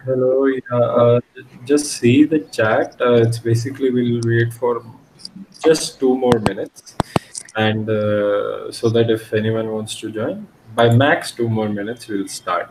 Hello. Yeah, just see the chat. It's basically we'll wait for just 2 more minutes, and so that if anyone wants to join, by max 2 more minutes, we'll start.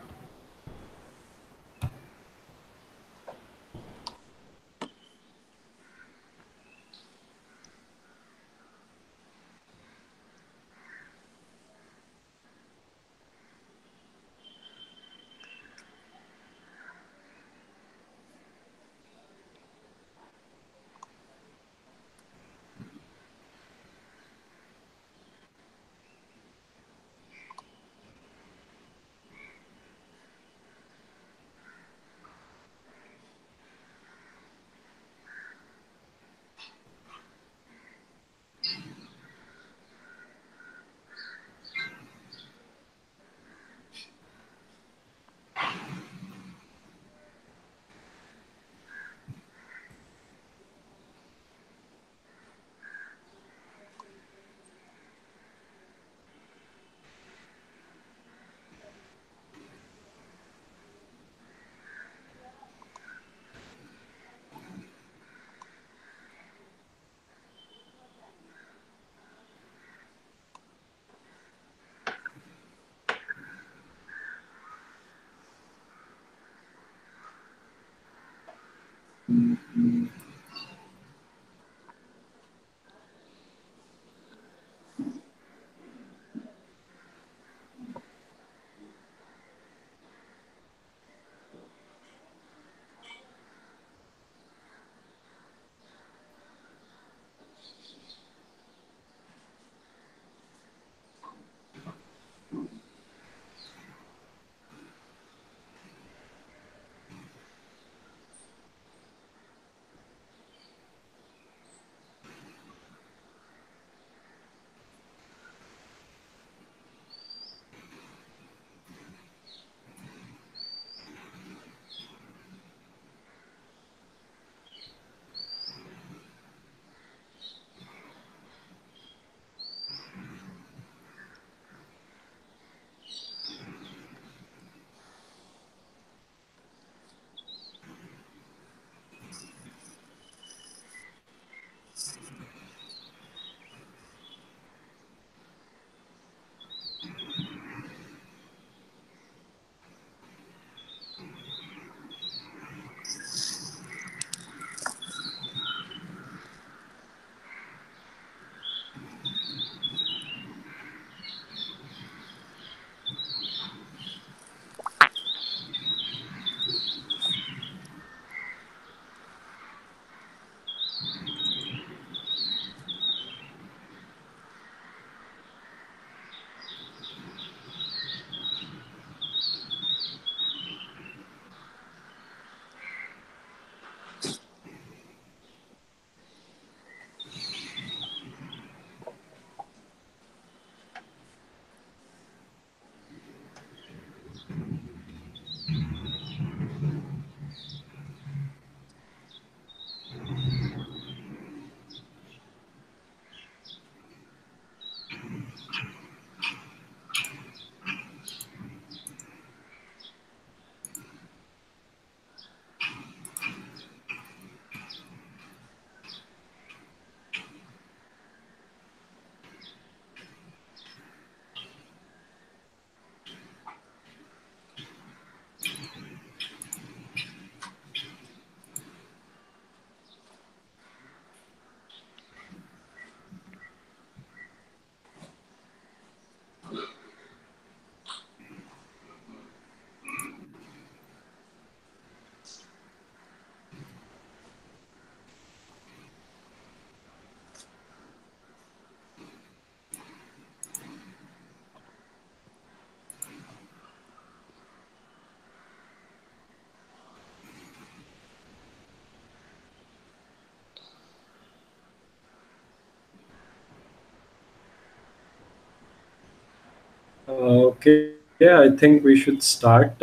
Okay, I think we should start.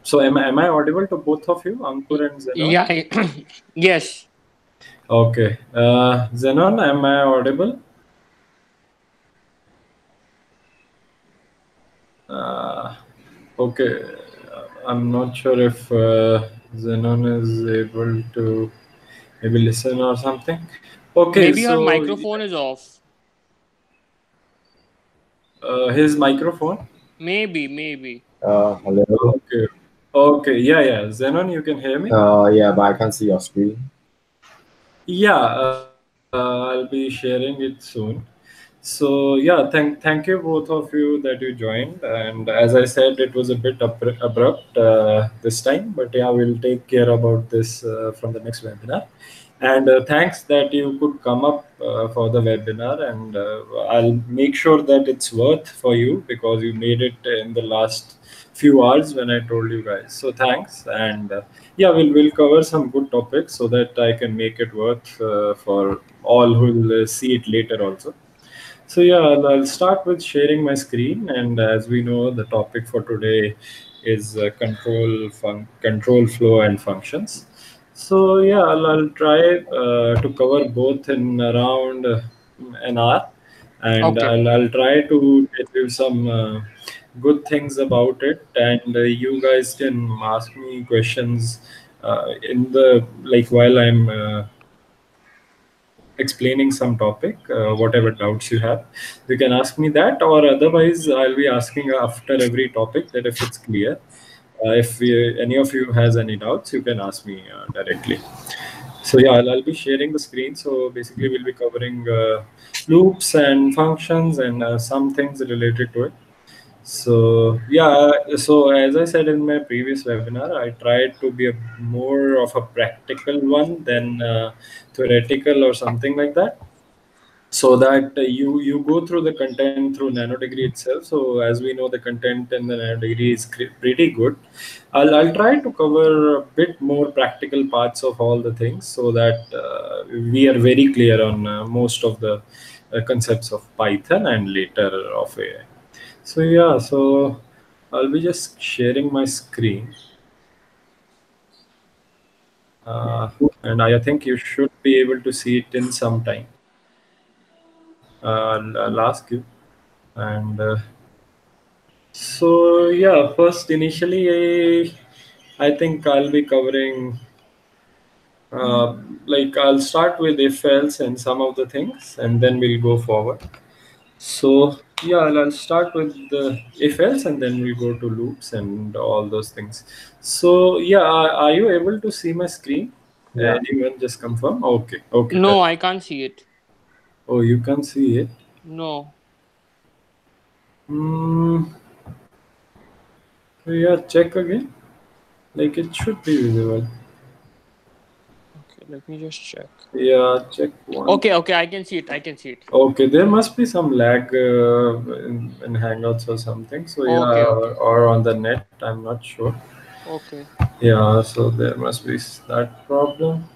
So, am I audible to both of you, Ankur and Zenon? Yeah, yes. Okay, Zenon, am I audible? Uh, okay, I'm not sure if Xenon is able to maybe listen or something. Okay, Maybe her so microphone is off. his microphone. Maybe, maybe. Hello. Okay. Okay. Yeah. Yeah. Xenon, you can hear me? Yeah, but I can't see your screen. Yeah. I'll be sharing it soon. So yeah, thank you both of you that you joined. And as I said, it was a bit abrupt this time, but yeah, we'll take care about this from the next webinar. And thanks that you could come up for the webinar, and I'll make sure that it's worth for you because you made it in the last few hours when I told you guys. So thanks, and yeah, we'll cover some good topics so that I can make it worth for all who will see it later also. So yeah, I'll start with sharing my screen, and as we know, the topic for today is control flow and functions. So yeah, I'll try to cover both in around an hour, and Okay. I'll try to tell you some good things about it, and you guys can ask me questions in the like while I'm explaining some topic, whatever doubts you have, you can ask me that, or otherwise, I'll be asking after every topic that if it's clear. If any of you has any doubts, you can ask me directly. So yeah, I'll be sharing the screen. So basically, we'll be covering loops and functions and some things related to it. So yeah, so as I said in my previous webinar, I tried to be a more of a practical one than theoretical or something like that, so that you go through the content through nanodegree itself. So as we know, the content in the nanodegree is pretty good. I'll try to cover a bit more practical parts of all the things so that we are very clear on most of the concepts of Python and later of AI. So yeah, so I'll be just sharing my screen, uh, and I think you should be able to see it in some time. I'll ask you. And so yeah, first initially, I think I'll be covering like I'll start with if else and some of the things, and then we'll go forward. So yeah, I'll start with the if else, and then we'll go to loops and all those things. So yeah, are you able to see my screen? Yeah. Anyone just confirm? Okay, okay, No, correct. I can't see it. Oh, you can see it. No. Hmm. Yeah, check again. Like it should be visible. Okay, let me just check. Yeah, check one. Okay, okay, I can see it. I can see it. Okay, there must be some lag in Hangouts or something. So yeah, Okay, okay. or on the net, I'm not sure. Okay. Yeah, so there must be that problem.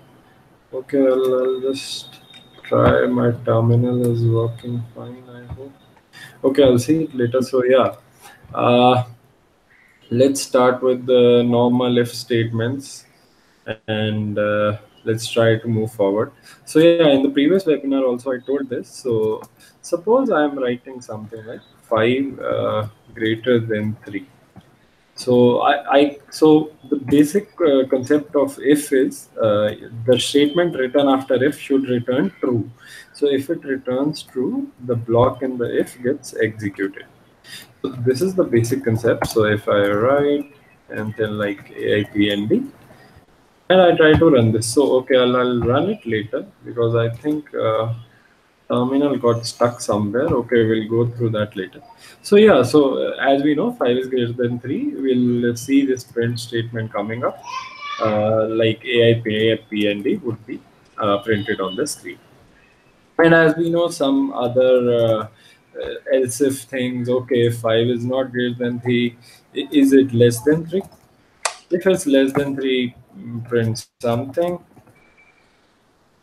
Okay, I'll just try. My terminal is working fine, I hope. Okay, I'll see it later. So yeah, uh, let's start with the normal if statements, and let's try to move forward. So yeah, in the previous webinar also I told this. So suppose I am writing something like 5 greater than 3. So so the basic concept of if is the statement written after if should return true. So if it returns true, the block in the if gets executed. So this is the basic concept. So if I write and then like AIPND, and I try to run this. So okay, I'll run it later because I think terminal got stuck somewhere. Okay, we'll go through that later. So yeah, so as we know, 5 is greater than 3. We'll see this print statement coming up, like AIPND would be printed on the screen. And as we know, some other else if things. Okay, if 5 is not greater than 3, is it less than 3? If it's less than 3, print something.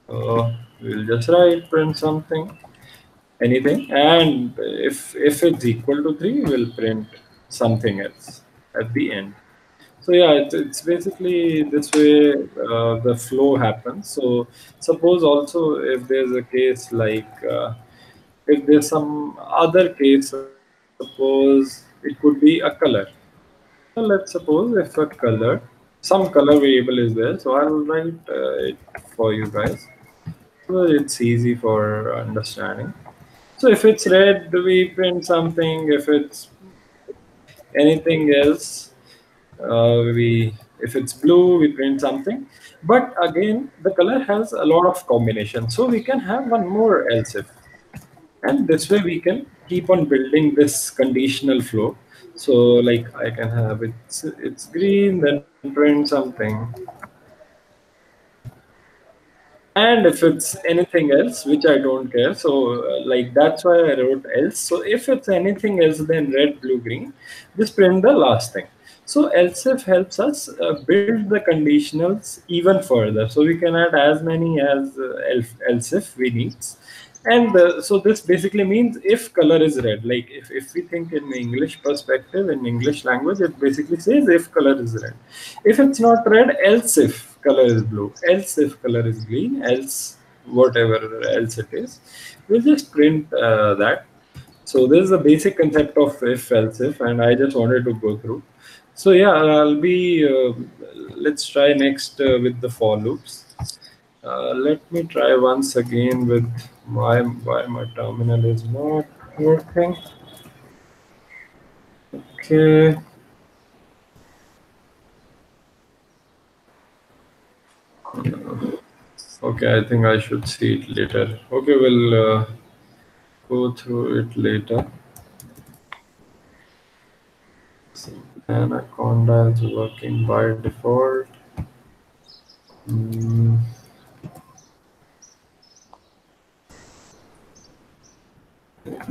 We'll just write print something, anything, and if it's equal to 3, we'll print something else at the end. So yeah, it's basically this way the flow happens. So suppose also if there's a case like if there's some other case, suppose it could be a color. So let's suppose if a color. some color variable is there. So I'll write it for you guys. So it's easy for understanding. So if it's red, we print something. If it's anything else, if it's blue, we print something. But again, the color has a lot of combination. So we can have one more else if. And this way we can keep on building this conditional flow. So like I can have it's green, then print something. And if it's anything else, which I don't care, so like that's why I wrote else. So if it's anything else than red, blue, green, just print the last thing. So else if helps us build the conditionals even further. So we can add as many as else if we need. And so this basically means if color is red, like if we think in English perspective, in English language, it basically says if color is red. If it's not red, else if color is blue, else if color is green, else whatever else it is, we'll just print that. So this is the basic concept of if else if, and I just wanted to go through. So yeah, let's try next with the for loops. Let me try once again with why my terminal is not working. Okay. Okay, I think I should see it later. Okay, we'll go through it later. So Anaconda is working by default.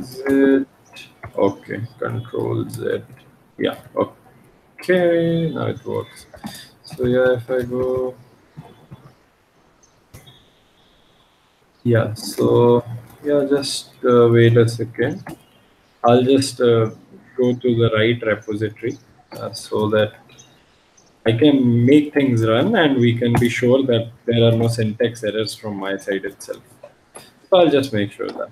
Z. Okay, Control Z. Yeah, okay, now it works. So yeah, if I go, yeah, so yeah, just wait a second. I'll just go to the right repository so that I can make things run and we can be sure that there are no syntax errors from my side itself. So I'll just make sure that.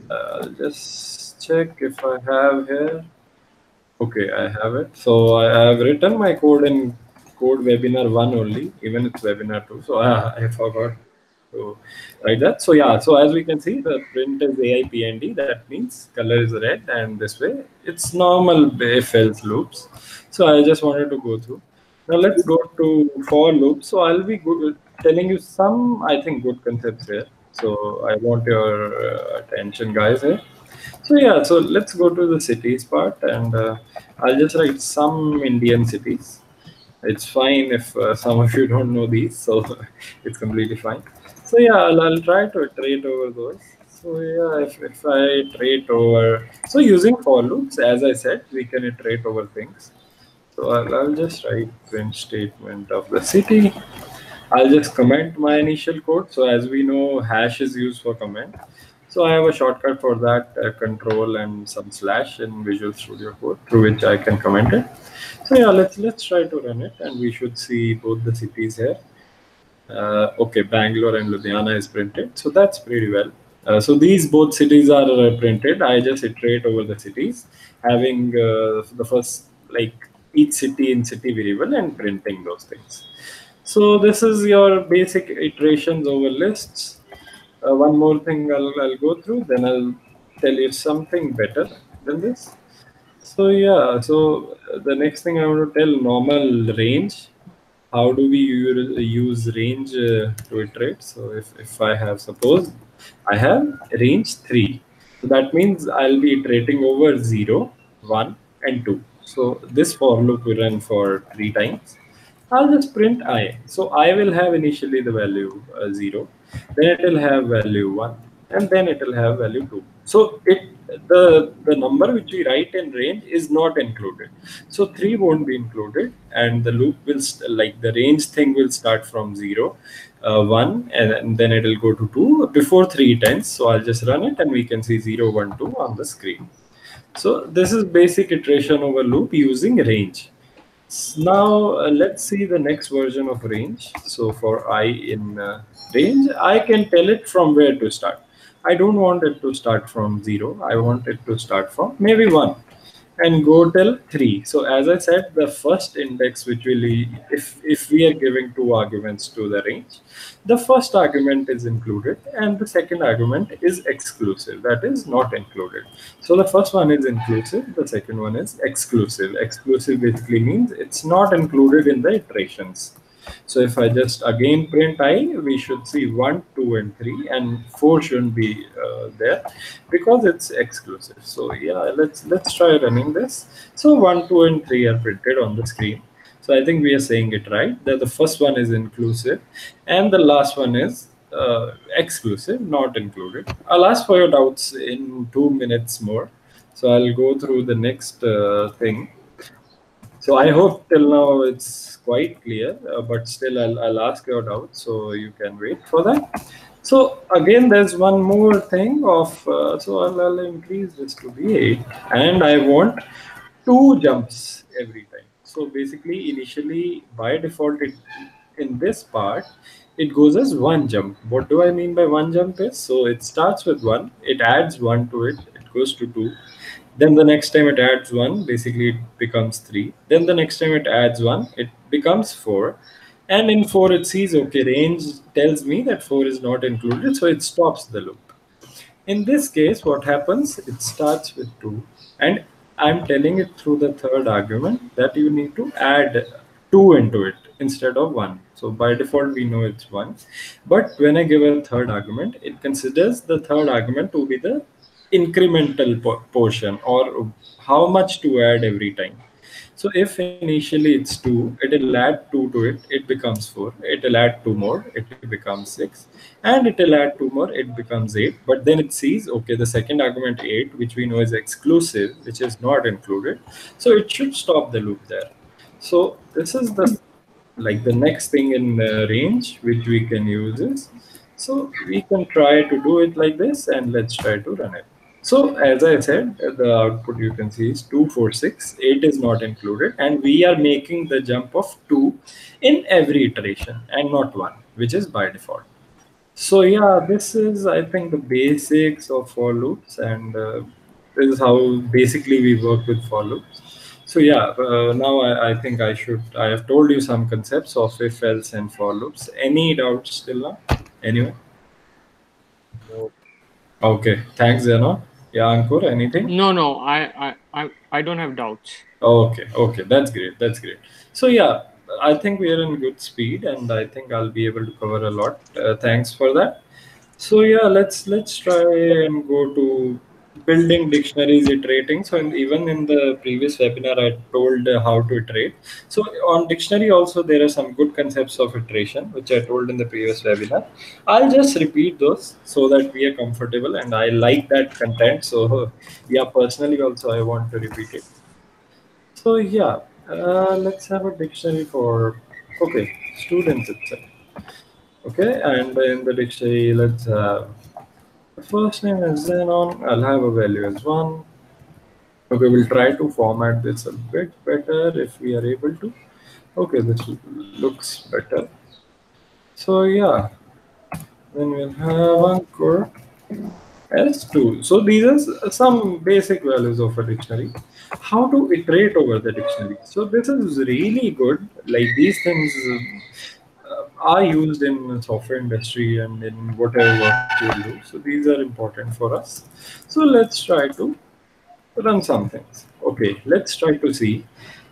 I'll just check if I have here. Okay, I have it. So I have written my code in code webinar 1 only, even it's webinar 2. So I forgot to write that. So yeah, so as we can see, the print is AIPND. That means color is red, and this way it's normal if else loops. So I just wanted to go through. Now let's go to for loops. So I'll be telling you some, I think, good concepts here. So I want your attention, guys, here. So yeah, so let's go to the cities part, and I'll just write some Indian cities. It's fine if some of you don't know these, so it's completely fine. So yeah, I'll try to iterate over those. So yeah, if I iterate over, so using for loops, as I said, we can iterate over things. So I'll just write print statement of the city. I'll just comment my initial code. So as we know, hash is used for comment. So I have a shortcut for that, control and some slash in Visual Studio Code through which I can comment it. So yeah, let's try to run it, and we should see both the cities here. Okay, Bangalore and Ludhiana is printed, so that's pretty well. So these both cities are printed. I just iterate over the cities, having the first, like each city in city variable and printing those things. So this is your basic iterations over lists. One more thing I'll go through, then I'll tell you something better than this. So yeah, so the next thing I want to tell, normal range. How do we use range to iterate? So if I have, suppose I have range 3. So that means I'll be iterating over 0, 1, and 2. So this for loop will run for 3 times. I'll just print I. So I will have initially the value 0, then it will have value 1, and then it will have value 2. So the number which we write in range is not included. So 3 won't be included, and the loop will like the range thing will start from 0, 1, and then it will go to 2 before 3 times. So I'll just run it, and we can see 0, 1, 2 on the screen. So this is basic iteration over loop using range. Now let's see the next version of range. So for I in range, I can tell it from where to start. I don't want it to start from 0. I want it to start from maybe 1. and go till 3. So as I said, the first index which will, if we are giving two arguments to the range, the first argument is included and the second argument is exclusive, that is not included. So the first one is inclusive, the second one is exclusive. Exclusive basically means it's not included in the iterations. So if I just again print I, we should see 1, 2, and 3, and 4 shouldn't be there because it's exclusive. So yeah, let's try running this. So 1, 2, and 3 are printed on the screen. So I think we are saying it right. That the first one is inclusive, and the last one is exclusive, not included. I'll ask for your doubts in 2 minutes more. So I'll go through the next thing. So I hope till now it's quite clear, but still I'll ask your doubts, so you can wait for that. So again, there's one more thing of, so I'll increase this to be 8, and I want 2 jumps every time. So basically, initially, by default, in this part, it goes as 1 jump. What do I mean by 1 jump is, so it starts with 1, it adds 1 to it, it goes to 2. Then the next time it adds 1, basically it becomes 3. Then the next time it adds 1, it becomes 4. And in 4, it sees, okay, range tells me that 4 is not included, so it stops the loop. In this case, what happens? It starts with 2, and I'm telling it through the third argument that you need to add 2 into it instead of 1. So by default, we know it's 1. But when I give a third argument, it considers the third argument to be the incremental portion, or how much to add every time. So if initially it's 2, it will add 2 to it, it becomes 4. It will add 2 more, it becomes 6. And it will add 2 more, it becomes 8. But then it sees, okay, the second argument 8, which we know is exclusive, which is not included. So it should stop the loop there. So this is the next thing in the range which we can use is, so we can try to do it like this, and let's try to run it. So as I said, the output you can see is 2, 4, 6. 8 is not included, and we are making the jump of 2 in every iteration and not 1, which is by default. So yeah, this is, I think, the basics of for loops, and this is how basically we work with for loops. So yeah, now I think I have told you some concepts of if, else, and for loops. Any doubts still now? Anyone? No. Okay, thanks, Zeno. Yeah, Ankur, anything? No, I don't have doubts. Okay, that's great. So yeah, I think we are in good speed, and I think I'll be able to cover a lot. Thanks for that. So yeah, let's try and go to building dictionaries iterating. So even in the previous webinar, I told how to iterate. So on dictionary also, there are some good concepts of iteration, which I told in the previous webinar. I'll just repeat those so that we are comfortable, and I like that content. So yeah, personally also, I want to repeat it. So yeah, let's have a dictionary for, okay, students itself. Okay, and in the dictionary, let's have the first name is Zenon. I'll have a value as 1. Okay, we'll try to format this a bit better if we are able to. Okay, this looks better. So yeah, then we'll have Ankur S2. So these are some basic values of a dictionary. How to iterate over the dictionary. So this is really good. Like these things are used in software industry and in whatever work you do. So these are important for us. So let's try to run some things. Okay, let's try to see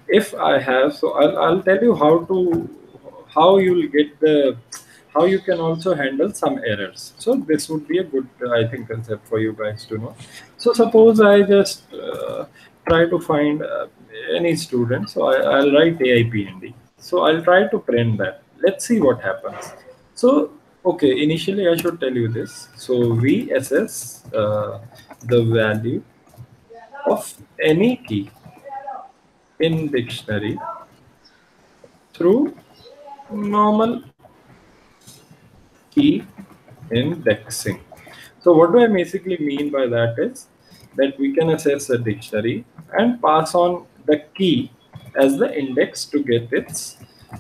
if I have. So I'll tell you how you'll get the, how you can also handle some errors. So this would be a good, I think, concept for you guys to know. So suppose I just try to find any student. So I'll write AIPND. So I'll try to print that. Let's see what happens. So okay, initially I should tell you this. So we assess the value of any key in dictionary through normal key indexing. So what do I basically mean by that is that we can assess a dictionary and pass on the key as the index to get its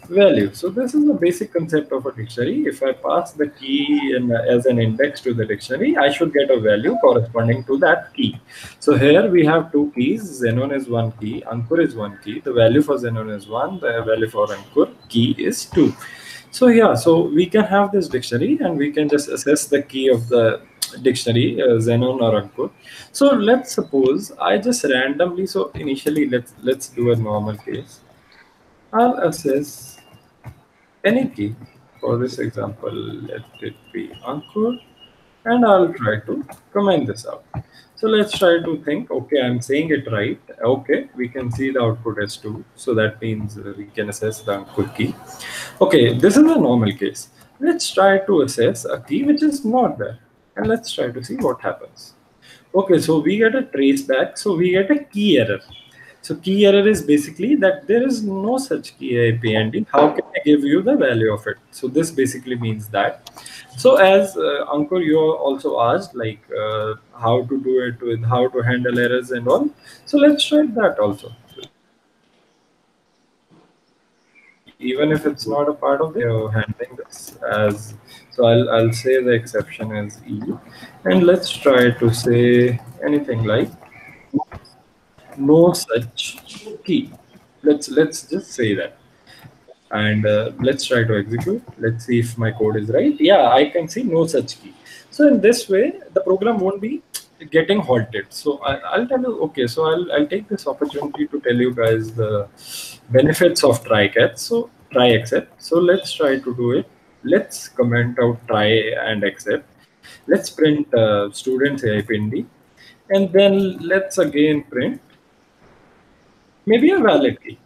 value. So this is the basic concept of a dictionary. If I pass the key as an index to the dictionary, I should get a value corresponding to that key. So here we have two keys. Xenon is one key, Ankur is one key. The value for Xenon is 1, the value for Ankur key is 2. So yeah, so we can have this dictionary and we can just assess the key of the dictionary, Xenon or Ankur. So let's suppose I just randomly, so initially let's do a normal case. I'll assess any key. For this example, let it be Ankur, and I'll try to comment this out. So let's try to think, okay, I'm saying it right. Okay, we can see the output as 2. So that means we can assess the Ankur key. Okay, this is a normal case. Let's try to assess a key which is not there. And let's try to see what happens. Okay, so we get a trace back. So we get a key error. So key error is basically that there is no such key APND. How can I give you the value of it? So this basically means that. So as Ankur, you also asked like how to do it with how to handle errors and all. So let's try that also. Even if it's not a part of the handling this as, so I'll say the exception is E, and let's try to say anything like no such key. Let's just say that, and let's try to execute. Let's see if my code is right. Yeah, I can see no such key. So in this way, the program won't be getting halted. So I'll tell you. Okay, so I'll take this opportunity to tell you guys the benefits of try catch. So try except. So let's try to do it. Let's comment out try and except. Let's print students AIPND, and then let's again print maybe a valid key.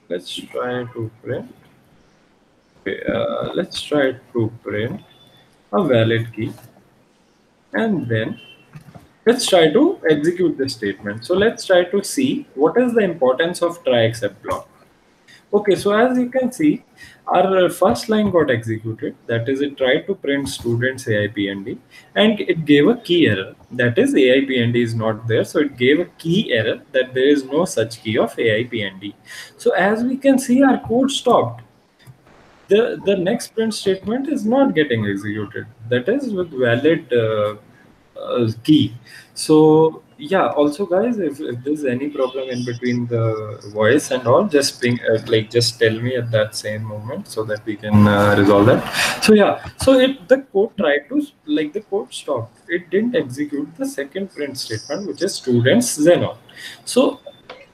Let's try to print. Okay, let's try to print a valid key, and then let's try to execute this statement. So let's try to see what is the importance of try except block. Okay, so as you can see, our first line got executed. That is, it tried to print students AIPND, and it gave a key error. That is, AIPND is not there. So it gave a key error that there is no such key of AIPND. So as we can see, our code stopped. The next print statement is not getting executed. That is with valid key. So yeah, also guys, if there's any problem in between the voice and all, just ping, just tell me at that same moment so that we can resolve that. So yeah, so the code tried to, the code stopped. It didn't execute the second print statement, which is students Xenon. So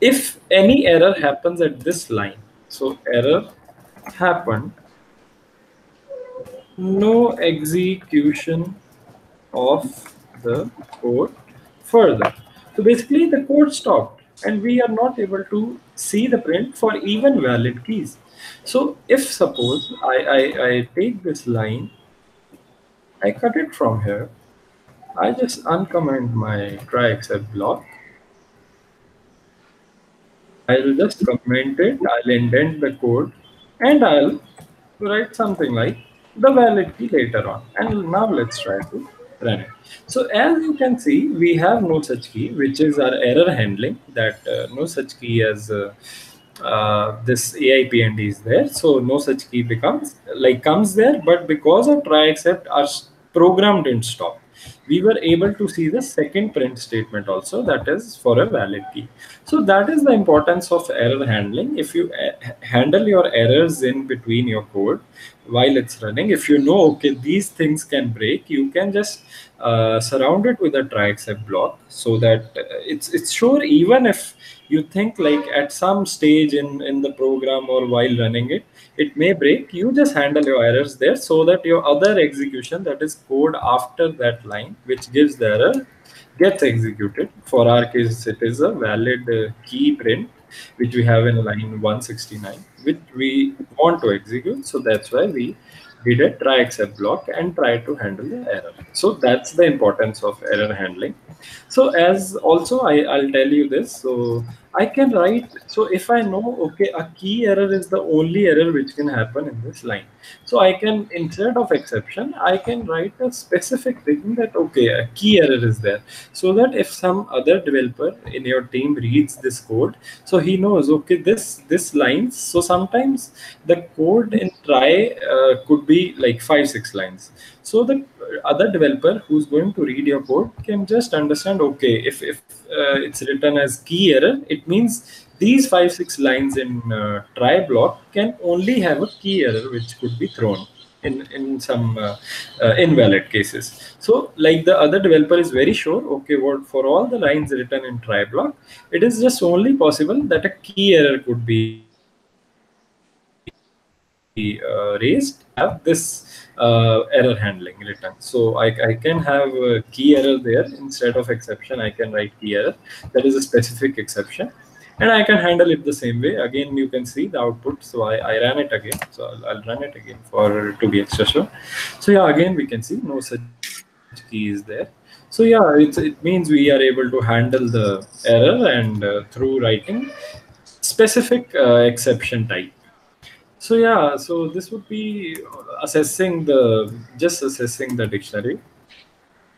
if any error happens at this line, so error happened, no execution of the code further. So basically the code stopped and we are not able to see the print for even valid keys. So if suppose I take this line, I cut it from here, I just uncomment my try except block. I'll just comment it, I'll indent the code, and I'll write something like the valid key later on. And now let's try to run it. So as you can see, we have no such key, which is our error handling, that no such key as this AIPND is there. So no such key comes there, but because of try except, our program didn't stop. We were able to see the second print statement also, that is for a valid key. So that is the importance of error handling. If you handle your errors in between your code while it's running, if you know, okay, these things can break, you can just surround it with a try except block, so that it's sure, even if you think like at some stage in the program or while running it may break, you just handle your errors there, so that your other execution, that is code after that line which gives the error, gets executed. For our case, it is a valid key print which we have in line 169, which we want to execute. So that's why we did a try except block and try to handle the error. So that's the importance of error handling. So as also I'll tell you this. So I can write, so if I know, okay, a key error is the only error which can happen in this line. So I can, instead of exception, I can write a specific thing that, okay, a key error is there. So that if some other developer in your team reads this code, so he knows, okay, this lines, so sometimes the code in try could be like 5-6 lines. So the other developer who's going to read your code can just understand, okay, if it's written as key error, it means these 5-6 lines in try block can only have a key error which could be thrown in some invalid cases. So like the other developer is very sure, okay, what for all the lines written in try block, it is just only possible that a key error could be raised, have this error handling written. So I can have a key error there. Instead of exception, I can write key error. That is a specific exception. And I can handle it the same way. Again, you can see the output. So I ran it again. So I'll run it again to be extra sure. So yeah, again, we can see no such key is there. So yeah, it means we are able to handle the error and through writing specific exception type. So yeah, so this would be assessing the dictionary.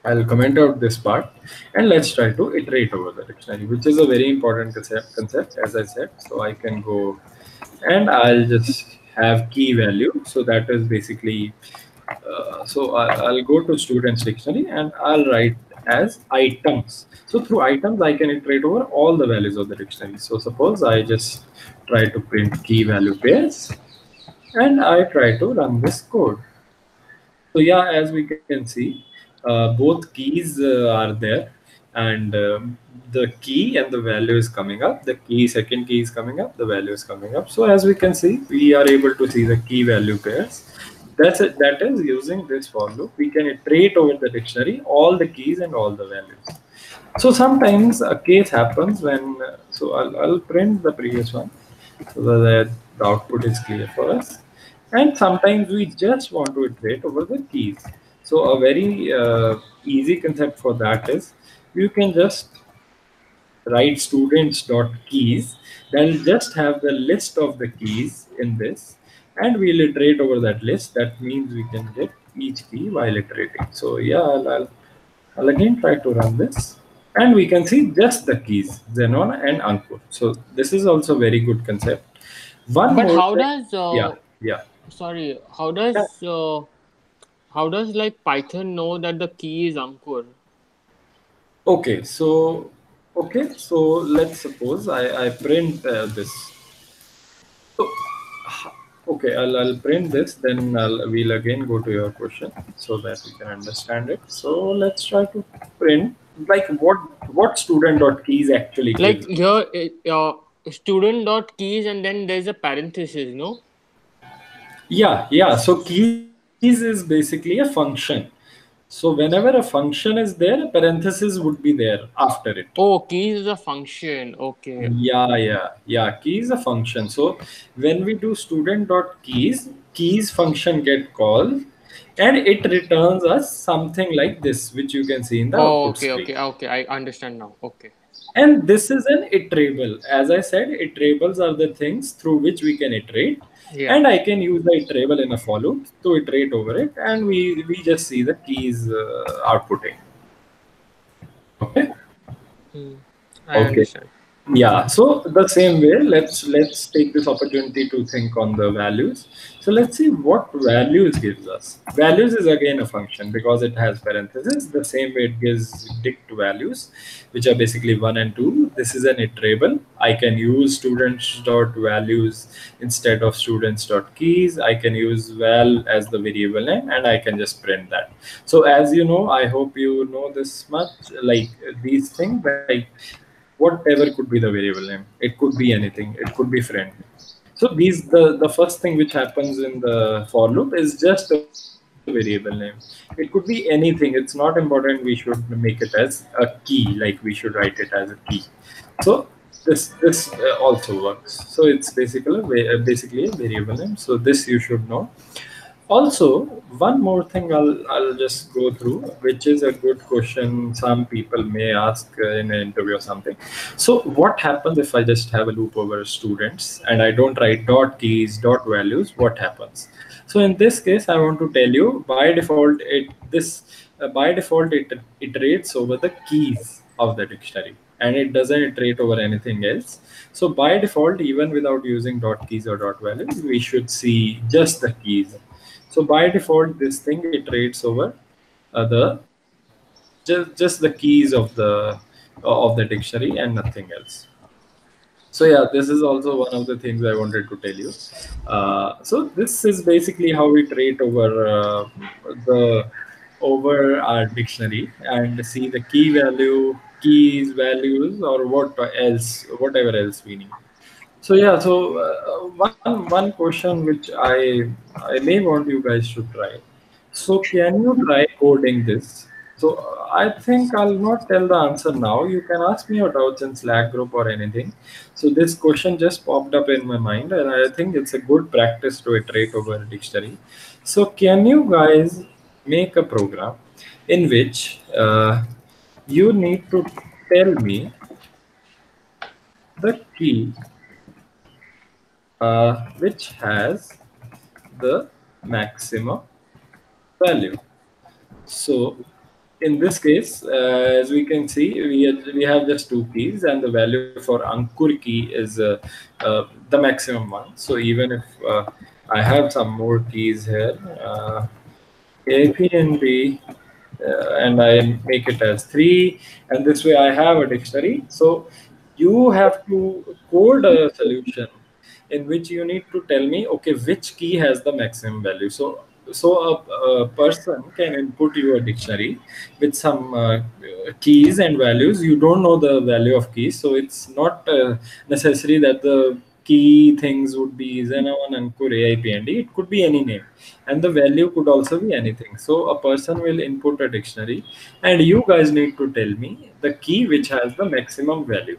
I'll comment out this part and let's try to iterate over the dictionary, which is a very important concept, as I said. So I can go and I'll just have key value. So that is basically, so I'll go to students dictionary and I'll write as items. So through items, I can iterate over all the values of the dictionary. So suppose I just try to print key value pairs and I try to run this code. So yeah, as we can see, both keys are there, and the key and the value is coming up. The key, second key is coming up, the value is coming up. So as we can see, we are able to see the key value pairs. That's it. That is using this for loop. We can iterate over the dictionary, all the keys and all the values. So sometimes a case happens when, so I'll print the previous one so that the output is clear for us. And sometimes we just want to iterate over the keys. So a very easy concept for that is you can just write students.keys. They'll just have the list of the keys in this, and we'll iterate over that list. That means we can get each key while iterating. So yeah, I'll again try to run this. And we can see just the keys, Zenon and Ankur. So this is also very good concept. But how thing, does yeah. sorry, how does like Python know that the key is Ankur? Okay, so let's suppose I print this. So, okay, I'll print this, then we'll again go to your question so that we can understand it. So let's try to print like what student.keys actually Like gives. here, student.keys, and then there's a parenthesis, no? Yeah. So keys is basically a function. So whenever a function is there, a parenthesis would be there after it. Oh, keys is a function. Okay. Yeah. Key is a function. So when we do student.keys function get called, and it returns us something like this, which you can see in the output screen. Okay. I understand now. Okay. And this is an iterable. As I said, iterables are the things through which we can iterate. Yeah. And I can use the iterable in a for loop to iterate over it, and we just see the keys outputting. Okay. I understand. Yeah, so the same way, let's take this opportunity to think on the values. So let's see what values gives us. Values is again a function because it has parentheses. The same way it gives dict values, which are basically 1 and 2. This is an iterable. I can use students.values instead of students.keys. I can use val as the variable name, and I can just print that. So as you know, I hope you know this much, like these things, like whatever could be the variable name. It could be anything. It could be friend. So the first thing which happens in the for loop is just a variable name. It could be anything. It's not important we should make it as a key, like we should write it as a key. So this also works. So it's basically a variable name. So this you should know. Also, one more thing I'll just go through, which is a good question some people may ask in an interview or something. So, what happens if I just have a loop over students and I don't write dot keys, dot values? What happens? So, in this case, I want to tell you by default it iterates over the keys of the dictionary and it doesn't iterate over anything else. So by default, even without using dot keys or dot values, we should see just the keys. So by default, this thing iterates over the just the keys of the dictionary and nothing else. So yeah, this is also one of the things I wanted to tell you. So this is basically how we iterate the over our dictionary and see the key value, keys, values, or whatever else we need. So yeah, so one question which I may want you guys to try. So can you try coding this? So I think I'll not tell the answer now. You can ask me your doubts in Slack group or anything. So this question just popped up in my mind, and I think it's a good practice to iterate over a dictionary. So can you guys make a program in which you need to tell me the key which has the maximum value. So in this case, as we can see, we have just two keys, and the value for Ankur key is the maximum one. So even if I have some more keys here, A, P, and B, and I make it as 3, and this way I have a dictionary. So you have to code a solution in which you need to tell me, okay, which key has the maximum value. So a person can input you a dictionary with some keys and values. You don't know the value of keys, so it's not necessary that the key things would be Xenon, Ankur, AIP, and D. It could be any name, and the value could also be anything. So a person will input a dictionary, and you guys need to tell me the key which has the maximum value.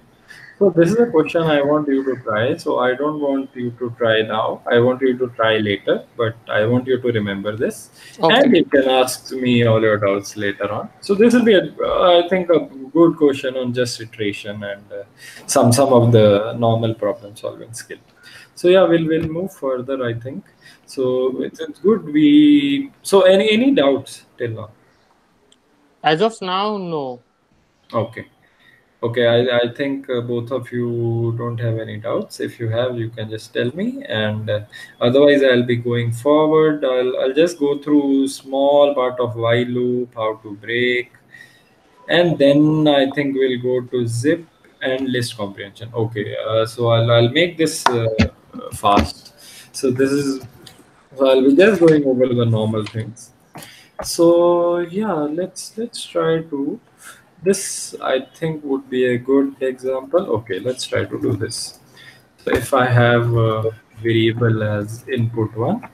So this is a question I want you to try. So I don't want you to try now. I want you to try later, but I want you to remember this, Okay. and you can ask me all your doubts later on. So this will be, I think, a good question on just iteration and some of the normal problem solving skill. So yeah, we'll move further, I think. So it's good. So any doubts till now? As of now, no. Okay. Okay, I think both of you don't have any doubts. If you have, you can just tell me, and otherwise, I'll be going forward. I'll just go through small part of while loop, how to break, and then I think we'll go to zip and list comprehension. Okay, so I'll make this fast. So this is so I'll be just going over the normal things. So yeah, let's try to this I think would be a good example. Okay, let's try to do this. So if I have a variable as input one,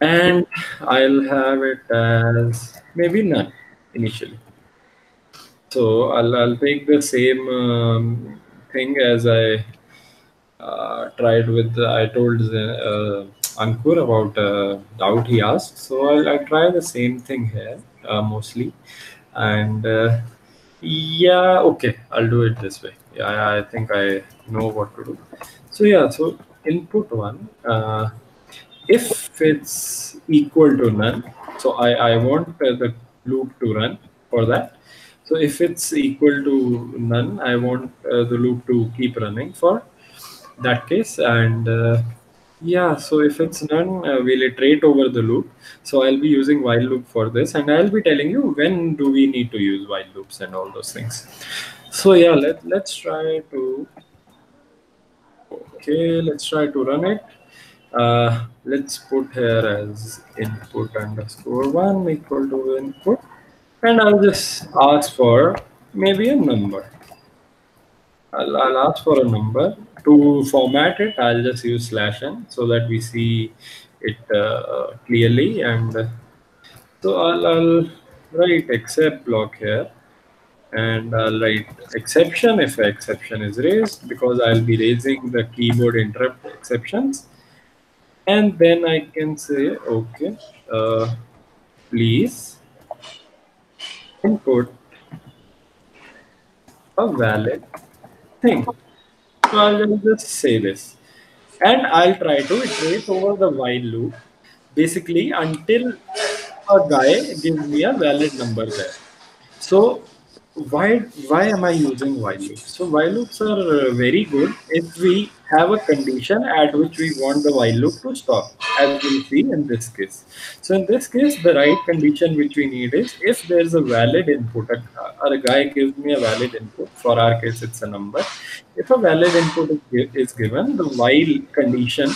and I'll have it as maybe none initially. So I'll take the same thing as I tried with I told Ankur about doubt he asked. So I'll try the same thing here mostly, and yeah, okay, I'll do it this way. Yeah, I think I know what to do. So yeah, so input one, if it's equal to none, so I want the loop to run for that. So if it's equal to none, I want the loop to keep running for that case. And yeah, so if it's none, we'll iterate over the loop. So I'll be using while loop for this, and I'll be telling you when do we need to use while loops and all those things. So yeah, let's try to let's try to run it. Let's put here as input underscore one equal to input, and I'll just ask for maybe a number. I'll ask for a number. To format it, I'll just use /n so that we see it clearly. And so I'll write except block here, and I'll write exception if an exception is raised, because I'll be raising the keyboard interrupt exceptions. And then I can say, okay, please input a valid thing. So I'll just say this. And I'll try to iterate over the while loop, basically until a guy gives me a valid number there. So why am I using while loops? So while loops are very good if we have a condition at which we want the while loop to stop, as we'll see in this case. So in this case, the right condition which we need is if there's a valid input, a guy gives me a valid input. For our case, it's a number. If a valid input is given, the while condition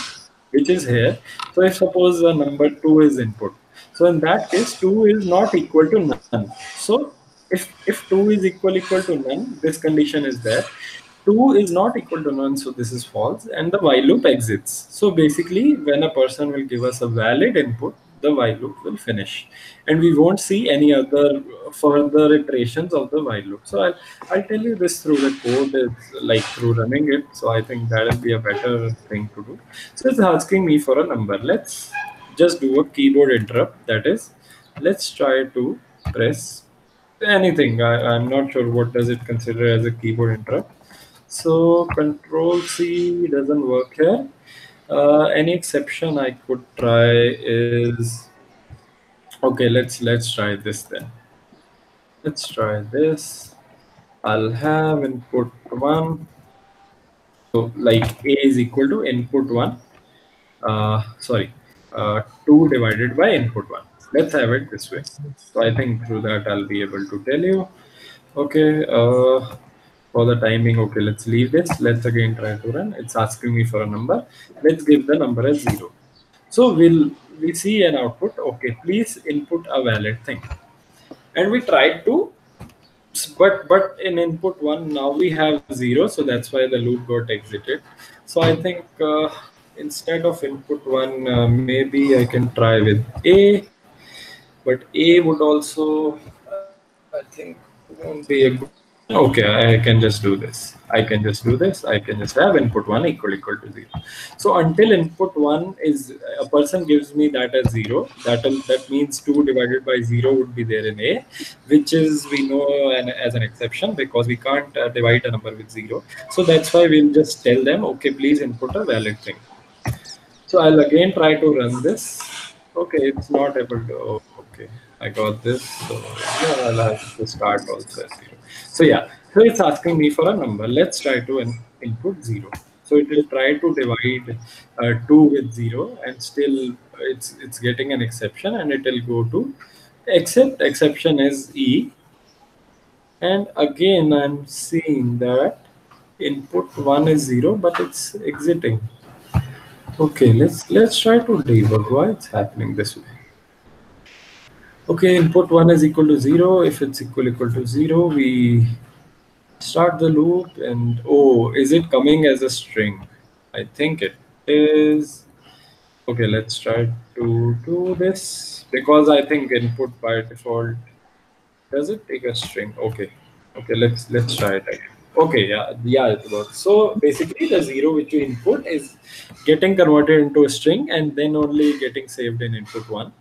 which is here. So if suppose a number 2 is input, so in that case 2 is not equal to none. So if 2 is equal to none, this condition is there. 2 is not equal to none, so this is false, and the while loop exits. So basically, when a person will give us a valid input, the while loop will finish, and we won't see any other further iterations of the while loop. So I'll tell you this through the code, it's like through running it. So I think that will be a better thing to do. So it's asking me for a number. Let's just do a keyboard interrupt. That is, let's try to press anything. I'm not sure what does it consider as a keyboard interrupt. So Control C doesn't work here. Any exception I could try is, okay, let's try this then. Let's try this. I'll have input 1. So like A is equal to input 1. 2 divided by input 1. Let's have it this way. So I think through that I'll be able to tell you. Okay, for the timing, okay, let's leave this. Let's again try to run. It's asking me for a number. Let's give the number as 0. So we see an output. Okay, please input a valid thing. And we tried to, but in input 1 now we have 0, so that's why the loop got exited. So I think instead of input 1, maybe I can try with A, but A would also, I think, won't be a good. Okay, I can just do this. I can just have input 1 equal to 0. So until input 1 is, a person gives me that as 0, that means 2 divided by 0 would be there in A, which is, we know as an exception, because we can't divide a number with 0. So that's why we'll just tell them, okay, please input a valid thing. So I'll again try to run this. Okay, it's not able to. Oh, okay, I got this. So yeah, I'll have to start also as 0. So yeah, so it's asking me for a number. Let's try to input 0. So it will try to divide 2 with 0, and still it's getting an exception, and it will go to exception is E. And again, I'm seeing that input 1 is 0, but it's exiting. Okay, let's try to debug why it's happening this way. Okay, input 1 is equal to 0. If it's equal to 0, we start the loop, and oh, is it coming as a string? I think it is. Okay, let's try to do this, because I think input by default, does it take a string? Okay, let's try it again. Okay, yeah, it works. So basically the 0 which you input is getting converted into a string, and then only getting saved in input 1.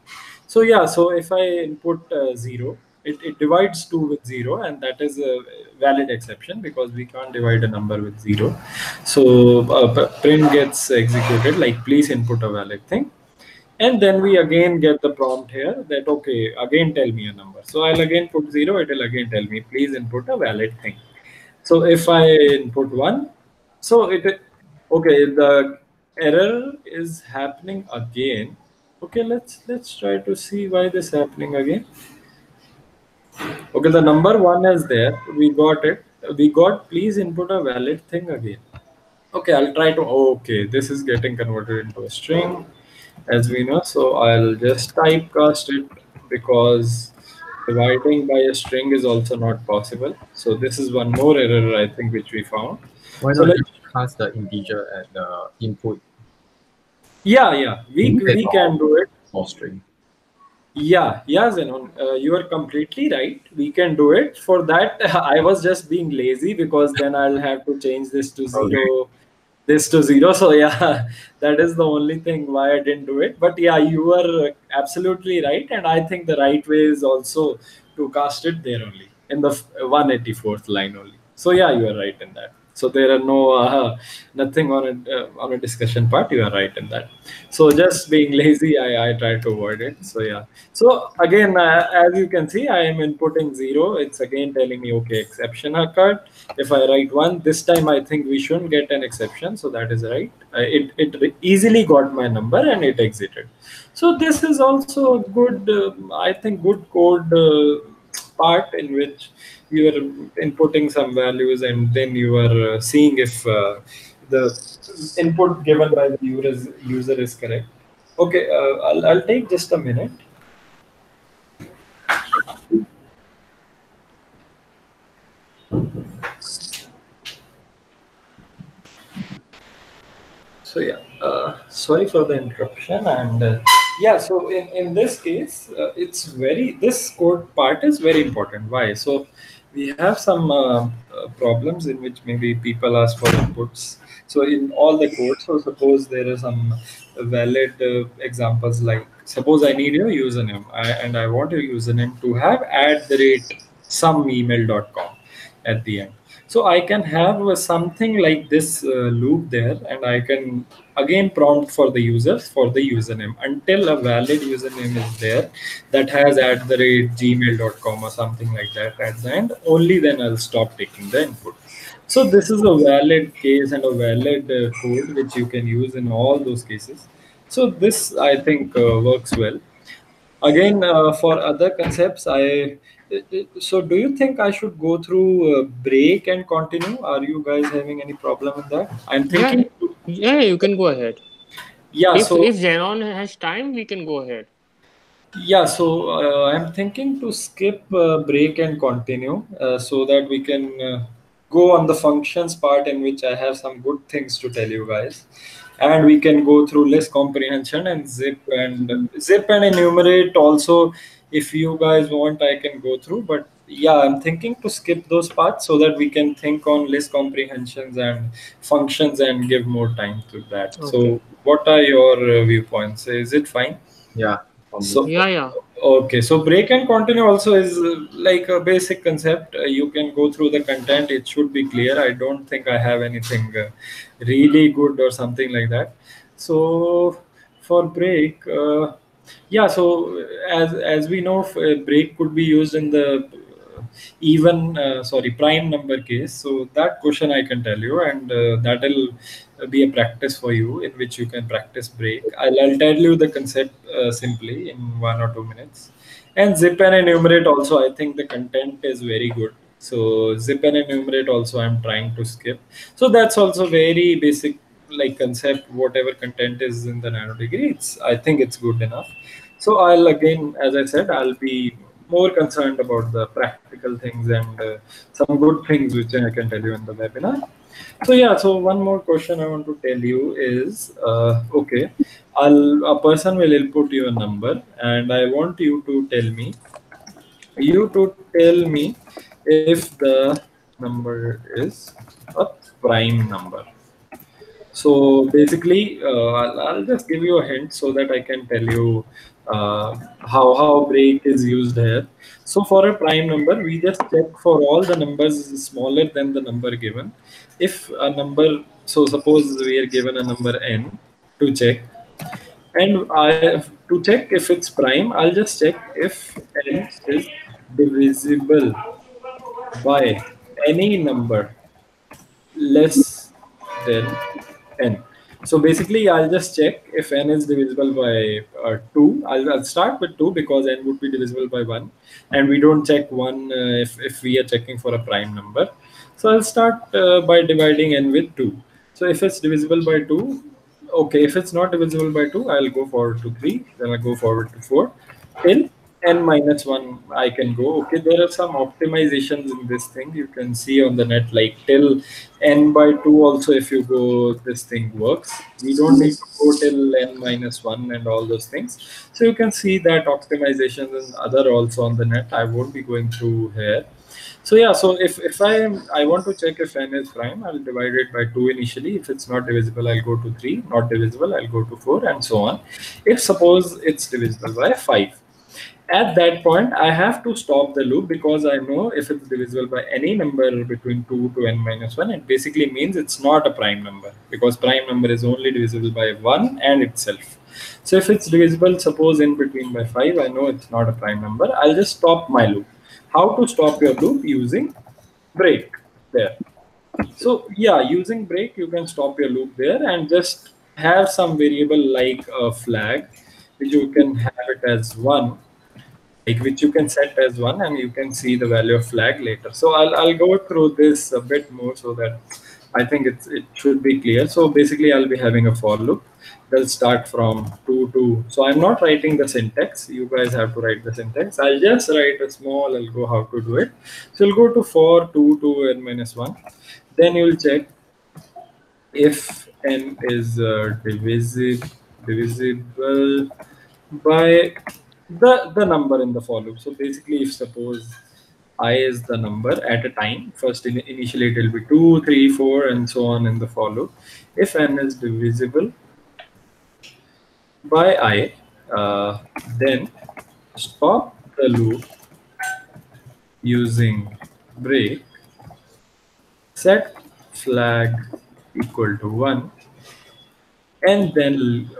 So yeah, so if I input 0, it divides 2 with 0, and that is a valid exception, because we can't divide a number with 0. So print gets executed like, please input a valid thing. And then we again get the prompt here that, okay, again tell me a number. So I'll again put 0, it will again tell me, please input a valid thing. So if I input 1, so okay, the error is happening again. Okay, let's try to see why this is happening again. Okay, the number 1 is there. We got it. We got please input a valid thing again. Okay, I'll try to, okay, this is getting converted into a string, as we know. So I'll just typecast it, because dividing by a string is also not possible. So this is one more error, I think, which we found. Why So not you pass the integer at the input yeah, we can do it. or string? Yeah, Zenon, you are completely right. We can do it. For that, I was just being lazy, because then I'll have to change this to 0. this to 0. So yeah, that is the only thing why I didn't do it. But yeah, you are absolutely right, and I think the right way is also to cast it there only in the 184th line only. So yeah, you are right in that. So there are no nothing on a discussion part. You are right in that. So just being lazy, I try to avoid it. So yeah. So again, as you can see, I am inputting 0. It's again telling me okay, exception occurred. If I write 1 this time, I think we shouldn't get an exception. So that is right. It easily got my number and it exited. So this is also a good, I think, good code part in which you are inputting some values and then you are seeing if the input given by the user is correct. Okay, I'll take just a minute. So yeah, sorry for the interruption. And yeah, so in this case, this code part is very important. Why? So we have some problems in which maybe people ask for inputs. So in all the code, so suppose there are some valid examples, like suppose I need your username, and I want your username to have @ someemail.com at the end. So I can have something like this loop there, and I can again prompt for the users for the username until a valid username is there that has @gmail.com or something like that at the end. Only then I'll stop taking the input. So this is a valid case and a valid code which you can use in all those cases. So this, I think, works well. Again, for other concepts, so do you think I should go through break and continue? Are you guys having any problem with that? I'm Yeah, thinking. yeah, you can go ahead. Yeah. If So Zenon has time, we can go ahead. yeah. So I'm thinking to skip break and continue so that we can go on the functions part, in which I have some good things to tell you guys, and we can go through list comprehension and zip and enumerate also. If you guys want, I can go through, but yeah, I'm thinking to skip those parts so that we can think on list comprehensions and functions and give more time to that. Okay. So what are your viewpoints? Is it fine? Yeah. So Yeah. okay, so break and continue also is like a basic concept. You can go through the content; it should be clear. I don't think I have anything really good or something like that. So for break, yeah. So as we know, break could be used in the prime number case. So that question I can tell you, and that'll be a practice for you in which you can practice break. I'll tell you the concept simply in 1 or 2 minutes. And zip and enumerate also, I think the content is very good. So zip and enumerate also I'm trying to skip. So that's also very basic, like concept. Whatever content is in the nano degree, I think it's good enough. So I'll again, as I said, I'll be more concerned about the practical things and some good things which I can tell you in the webinar. So yeah, so one more question I want to tell you is, okay, a person will input your number, and I want you to tell me if the number is a prime number. So basically, I'll just give you a hint so that I can tell you how break is used here. So for a prime number, we just check for all the numbers smaller than the number given. If a number, so suppose we are given a number n to check, and to check if it's prime, I'll just check if n is divisible by any number less than n. So basically, I'll just check if n is divisible by 2. I'll start with 2 because n would be divisible by 1. And we don't check 1 if we are checking for a prime number. So I'll start by dividing n with 2. So if it's divisible by 2, okay. If it's not divisible by 2, I'll go forward to 3. Then I'll go forward to 4 till n minus 1 I can go. Okay, there are some optimizations in this thing you can see on the net, like till n by 2 also if you go, this thing works. We don't need to go till n minus 1 and all those things. So you can see that optimizations and other also on the net. I won't be going through here. So yeah, so if I want to check if n is prime, I'll divide it by 2 initially. If it's not divisible, I'll go to 3. Not divisible, I'll go to 4, and so on. If suppose it's divisible by 5. At that point, I have to stop the loop, because I know if it's divisible by any number between 2 to n minus 1, it basically means it's not a prime number, because prime number is only divisible by 1 and itself. So if it's divisible, suppose in between by 5, I know it's not a prime number. I'll just stop my loop. How to stop your loop? Using break there. So yeah, using break, you can stop your loop there and just have some variable like a flag, which you can have it as 1, like which you can set as 1, and you can see the value of flag later. So I'll go through this a bit more so that I think it should be clear. So basically, I'll be having a for loop. They'll start from 2 to, so I'm not writing the syntax. You guys have to write the syntax. I'll just write a small, I'll go how to do it. So you'll go to for 2 to n minus 1. Then you'll check if n is divisible by the number in the for loop. So basically, if suppose I is the number at a time, first initially it will be 2, 3, 4, and so on in the for loop. If n is divisible by I, then stop the loop using break, set flag equal to 1, and then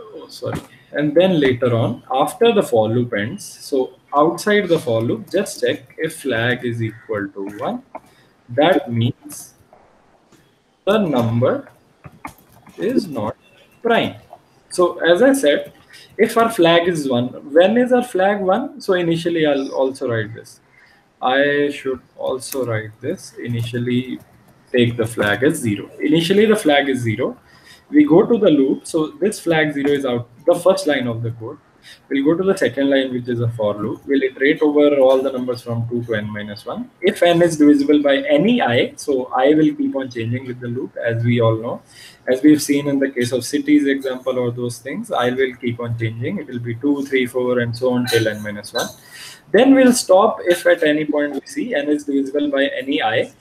and then later on, after the for loop ends, so outside the for loop, just check if flag is equal to 1. That means the number is not prime. So as I said, if our flag is 1, when is our flag 1? So initially, I'll also write this. I should also write this. Initially, take the flag as 0. Initially, the flag is 0. We go to the loop. So this flag 0 is out, the first line of the code. We'll go to the second line, which is a for loop. We'll iterate over all the numbers from 2 to n minus 1. If n is divisible by any I, so I will keep on changing with the loop, as we all know. As we've seen in the case of cities example or those things, I will keep on changing. It will be 2, 3, 4, and so on till n minus 1. Then we'll stop if at any point we see n is divisible by any I.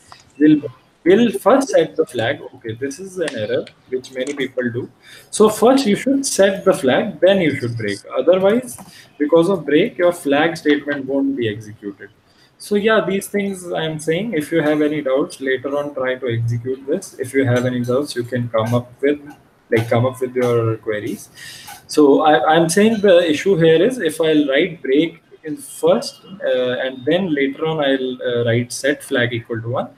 We'll first set the flag. Okay, this is an error which many people do. So first you should set the flag, then you should break. Otherwise, because of break, your flag statement won't be executed. So yeah, these things I'm saying. If you have any doubts later on, try to execute this. If you have any doubts, you can come up with your queries. So I'm saying the issue here is if I'll write break in first and then later on I'll write set flag equal to 1,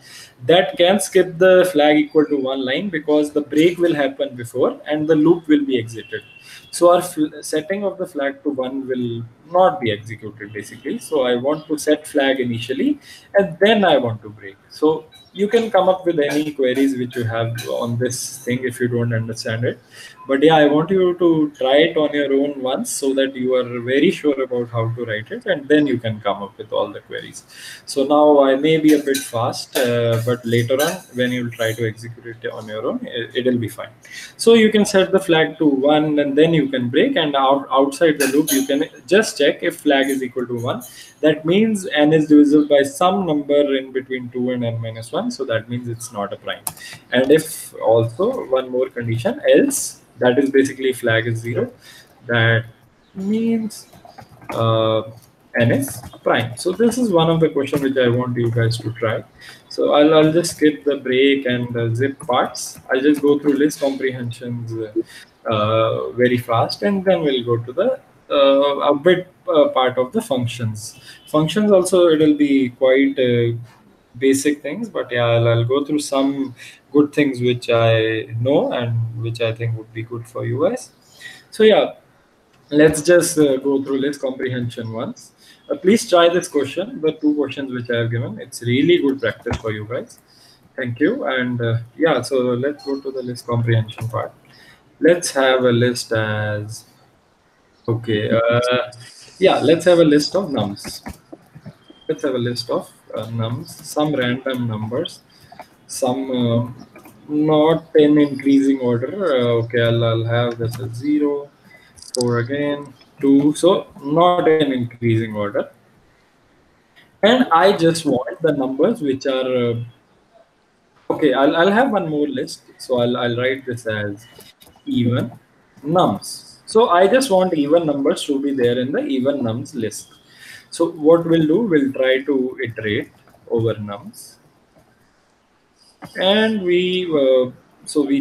that can skip the flag equal to 1 line, because the break will happen before and the loop will be exited. So our setting of the flag to 1 will not be executed basically. So I want to set flag initially and then I want to break. So you can come up with any queries which you have on this thing if you don't understand it. But yeah, I want you to try it on your own once so that you are very sure about how to write it, and then you can come up with all the queries. So now I may be a bit fast, but later on when you try to execute it on your own, it'll be fine. So you can set the flag to 1 and then you can break, and outside the loop you can just check if flag is equal to 1. That means n is divisible by some number in between 2 and n minus 1. So that means it's not a prime. And if also one more condition, else, that is basically flag is 0. That means n is prime. So this is one of the questions which I want you guys to try. So I'll just skip the break and the zip parts. I'll just go through list comprehensions very fast, and then we'll go to the a bit part of the functions. Functions also, it will be quite basic things, but yeah, I'll go through some good things which I know and which I think would be good for you guys. So yeah, let's just go through list comprehension once. Please try this question, the 2 questions which I have given. It's really good practice for you guys. Thank you. And yeah, so let's go to the list comprehension part. Let's have a list as, okay, Yeah, let's have a list of nums. Let's have a list of nums, some random numbers, some not in increasing order. Okay, I'll have this as 0, 4 again, 2. So not in increasing order. And I just want the numbers which are okay. I'll have one more list. So I'll write this as even nums. So I just want even numbers to be there in the even nums list. So what we'll do, we'll try to iterate over nums, and we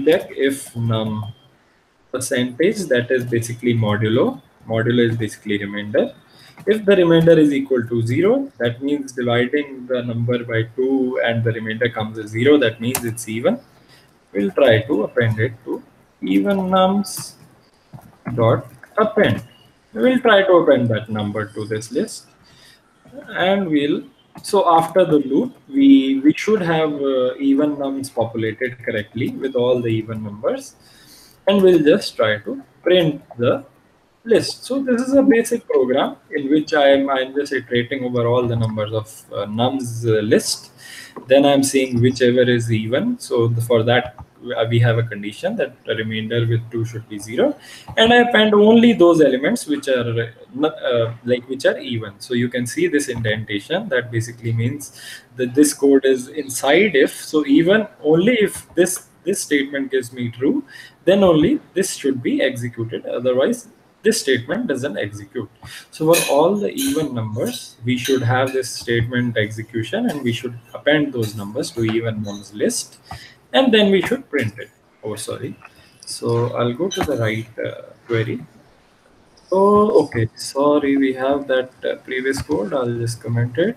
check if num percentage, that is basically modulo is basically remainder. If the remainder is equal to 0, that means dividing the number by 2 and the remainder comes as 0, that means it's even. We'll try to append it to even nums dot append. We'll try to append that number to this list, and so after the loop we should have even nums populated correctly with all the even numbers, and we'll just try to print the list. So this is a basic program in which I'm just iterating over all the numbers of nums list. Then I'm seeing whichever is even. So for that we have a condition that the remainder with 2 should be 0, and I append only those elements which are which are even. So you can see this indentation, that basically means that this code is inside if. So even only if this statement gives me true, then only this should be executed. Otherwise this statement doesn't execute. So for all the even numbers, we should have this statement execution, and we should append those numbers to even nums list, and then we should print it. Oh, sorry. So I'll go to the right query. Oh, okay. Sorry, we have that previous code. I'll just comment it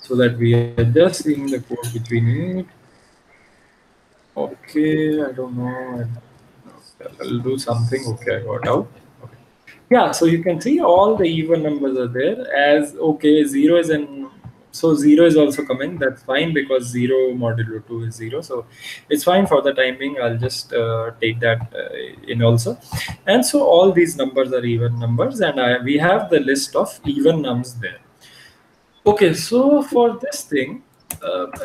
so that we are just seeing the code which we need. Okay, I don't know. I'll do something. Okay, I got out. Okay. Yeah, so you can see all the even numbers are there as okay. 0 is in, so 0 is also coming. That's fine because 0 modulo 2 is 0. So it's fine for the time being. I'll just take that in also. And so all these numbers are even numbers, and we have the list of even nums there. Okay, so for this thing,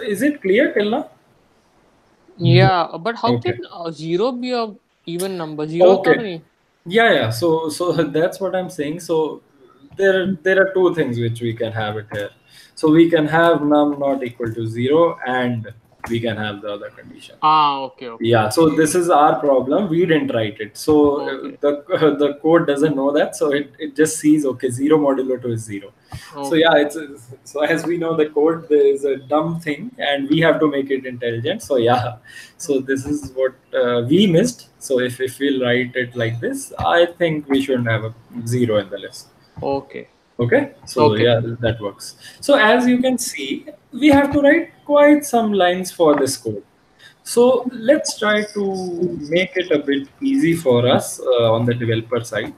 is it clear till now? Yeah, but how Okay. can 0 be a even number? 0 Okay. होता नहीं? Yeah. So that's what I'm saying. So there are two things which we can have it here. So we can have num not equal to 0, and we can have the other condition. Okay. Yeah. So this is our problem. We didn't write it. So Okay. the code doesn't know that. So it just sees okay, 0 modulo 2 is 0. So Okay. yeah, so as we know, the code is a dumb thing, and we have to make it intelligent. So yeah, so this is what we missed. So if we'll write it like this, I think we shouldn't have a 0 in the list. Okay. Okay, so Okay. yeah, that works. So as you can see, we have to write quite some lines for this code. So let's try to make it a bit easy for us on the developer side.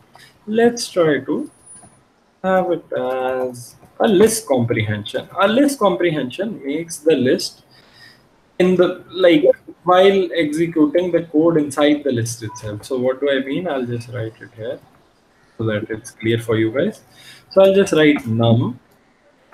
Let's try to have it as a list comprehension. A list comprehension makes the list in the while executing the code inside the list itself. So what do I mean? I'll just write it here so that it's clear for you guys. So I'll just write num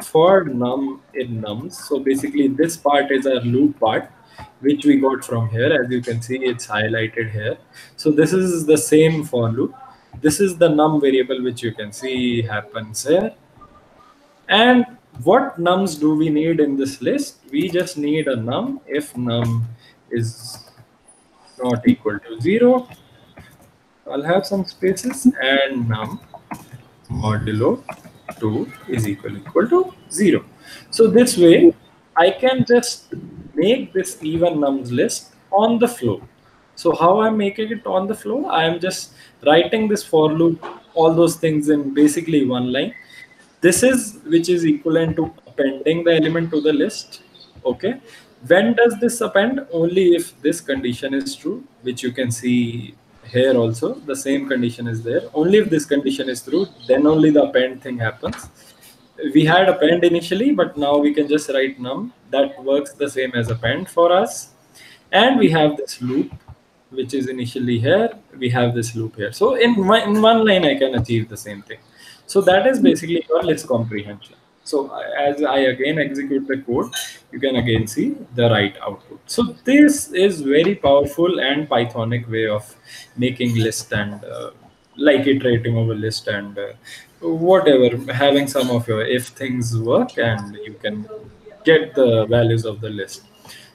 for num in nums. So basically this part is our loop part, which we got from here. As you can see, it's highlighted here. So this is the same for loop. This is the num variable which you can see happens here. And what nums do we need in this list? We just need a num if num is not equal to 0. I'll have some spaces, and num modulo 2 is equal to 0. So this way, I can just make this even nums list on the flow. So how I'm making it on the flow? I'm just writing this for loop, all those things in basically one line. This is which is equivalent to appending the element to the list. Okay. When does this append? Only if this condition is true, which you can see here also. The same condition is there. Only if this condition is true, then only the append thing happens. We had append initially, but now we can just write num. That works the same as append for us. And we have this loop, which is initially here. We have this loop here. So in one line, I can achieve the same thing. So that is basically your list comprehension. So as I again execute the code, you can again see the right output. So this is very powerful and Pythonic way of making list and like iterating over list and whatever, having some of your if things work and you can get the values of the list.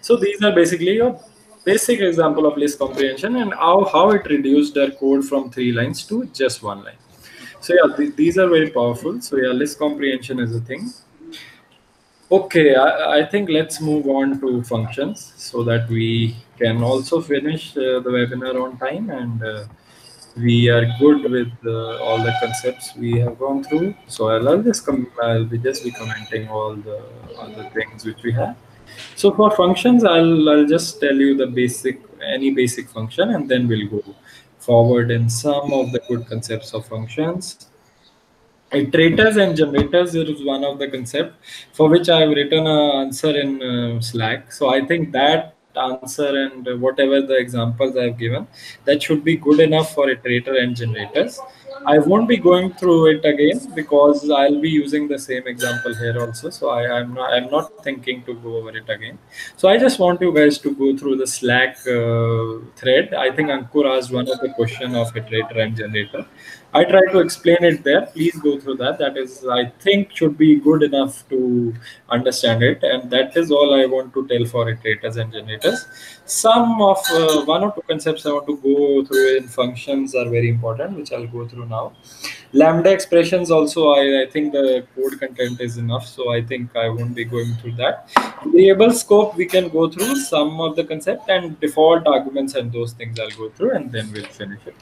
So these are basically your basic example of list comprehension and how it reduced their code from 3 lines to just 1 line. So yeah, these are very powerful. So yeah, list comprehension is a thing. Okay, I think let's move on to functions so that we can also finish the webinar on time and we are good with all the concepts we have gone through. So I'll be just be commenting all the other things which we have. So for functions, I'll just tell you the any basic function, and then we'll go forward in some of the good concepts of functions. Iterators and generators is one of the concept for which I have written an answer in Slack. So I think that answer and whatever the examples I have given, that should be good enough for iterator and generators. I won't be going through it again because I'll be using the same example here also. So I'm not thinking to go over it again. So I just want you guys to go through the Slack thread. I think Ankur asked one of the question of iterator and generator. I try to explain it there. Please go through that. That is, I think, should be good enough to understand it. And that is all I want to tell for iterators and generators. Some of one or two concepts I want to go through in functions are very important, which I'll go through now. Lambda expressions also, I think the code content is enough. So I think I won't be going through that. Variable scope, we can go through some of the concept and default arguments and those things I'll go through and then we'll finish it.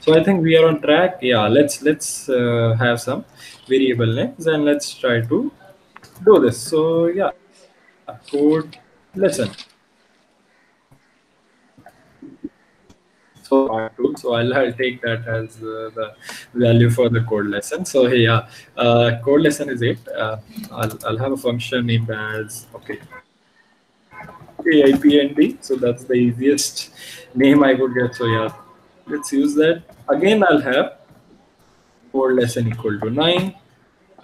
So I think we are on track. Yeah, let's have some variable names and let's try to do this. So yeah, code lesson. So part 2. So I'll take that as the value for the code lesson. So yeah, code lesson is 8. I'll have a function named as AIPND. So that's the easiest name I could get. So yeah, let's use that. Again, I'll have code lesson equal to 9.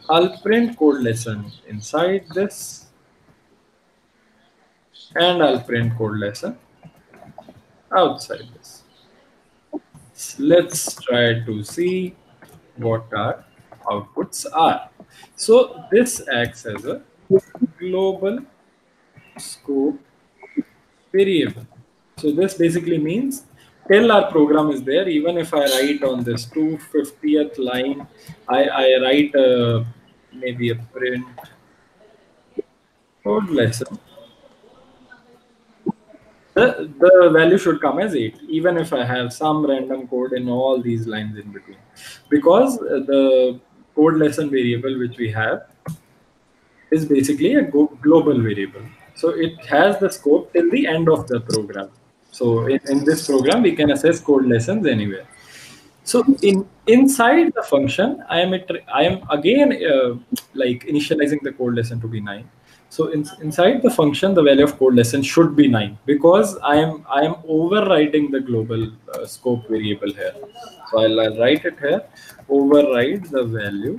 I'll print code lesson inside this. And I'll print code lesson outside this. Let's try to see what our outputs are. So this acts as a global scope variable. So this basically means till our program is there, even if I write on this 250th line, I write maybe a print code lesson. The value should come as 8, even if I have some random code in all these lines in between. Because the code lesson variable which we have is basically a global variable. So it has the scope till the end of the program. So in this program, we can access code lessons anywhere. So inside the function, I am again like initializing the code lesson to be 9. So inside the function, the value of code lesson should be 9 because I am overriding the global scope variable here. So I'll write it here. Override the value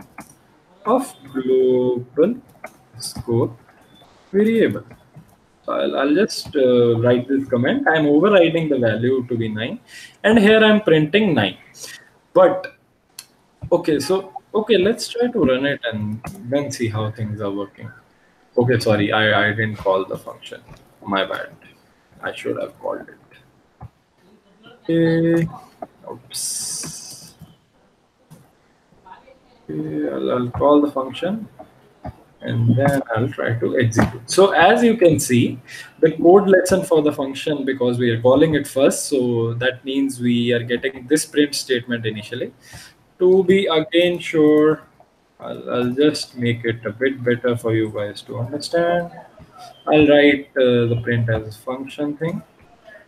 of global scope variable. So I'll just write this comment. I'm overriding the value to be 9, and here I'm printing 9. But okay, let's try to run it and then see how things are working. Okay, sorry, I didn't call the function. My bad. I should have called it. Okay. Oops. Okay, I'll call the function and then I'll try to execute. So as you can see, the code lesson for the function, because we are calling it first, so that means we are getting this print statement initially. To be again sure, I'll just make it a bit better for you guys to understand. I'll write the print as a function thing.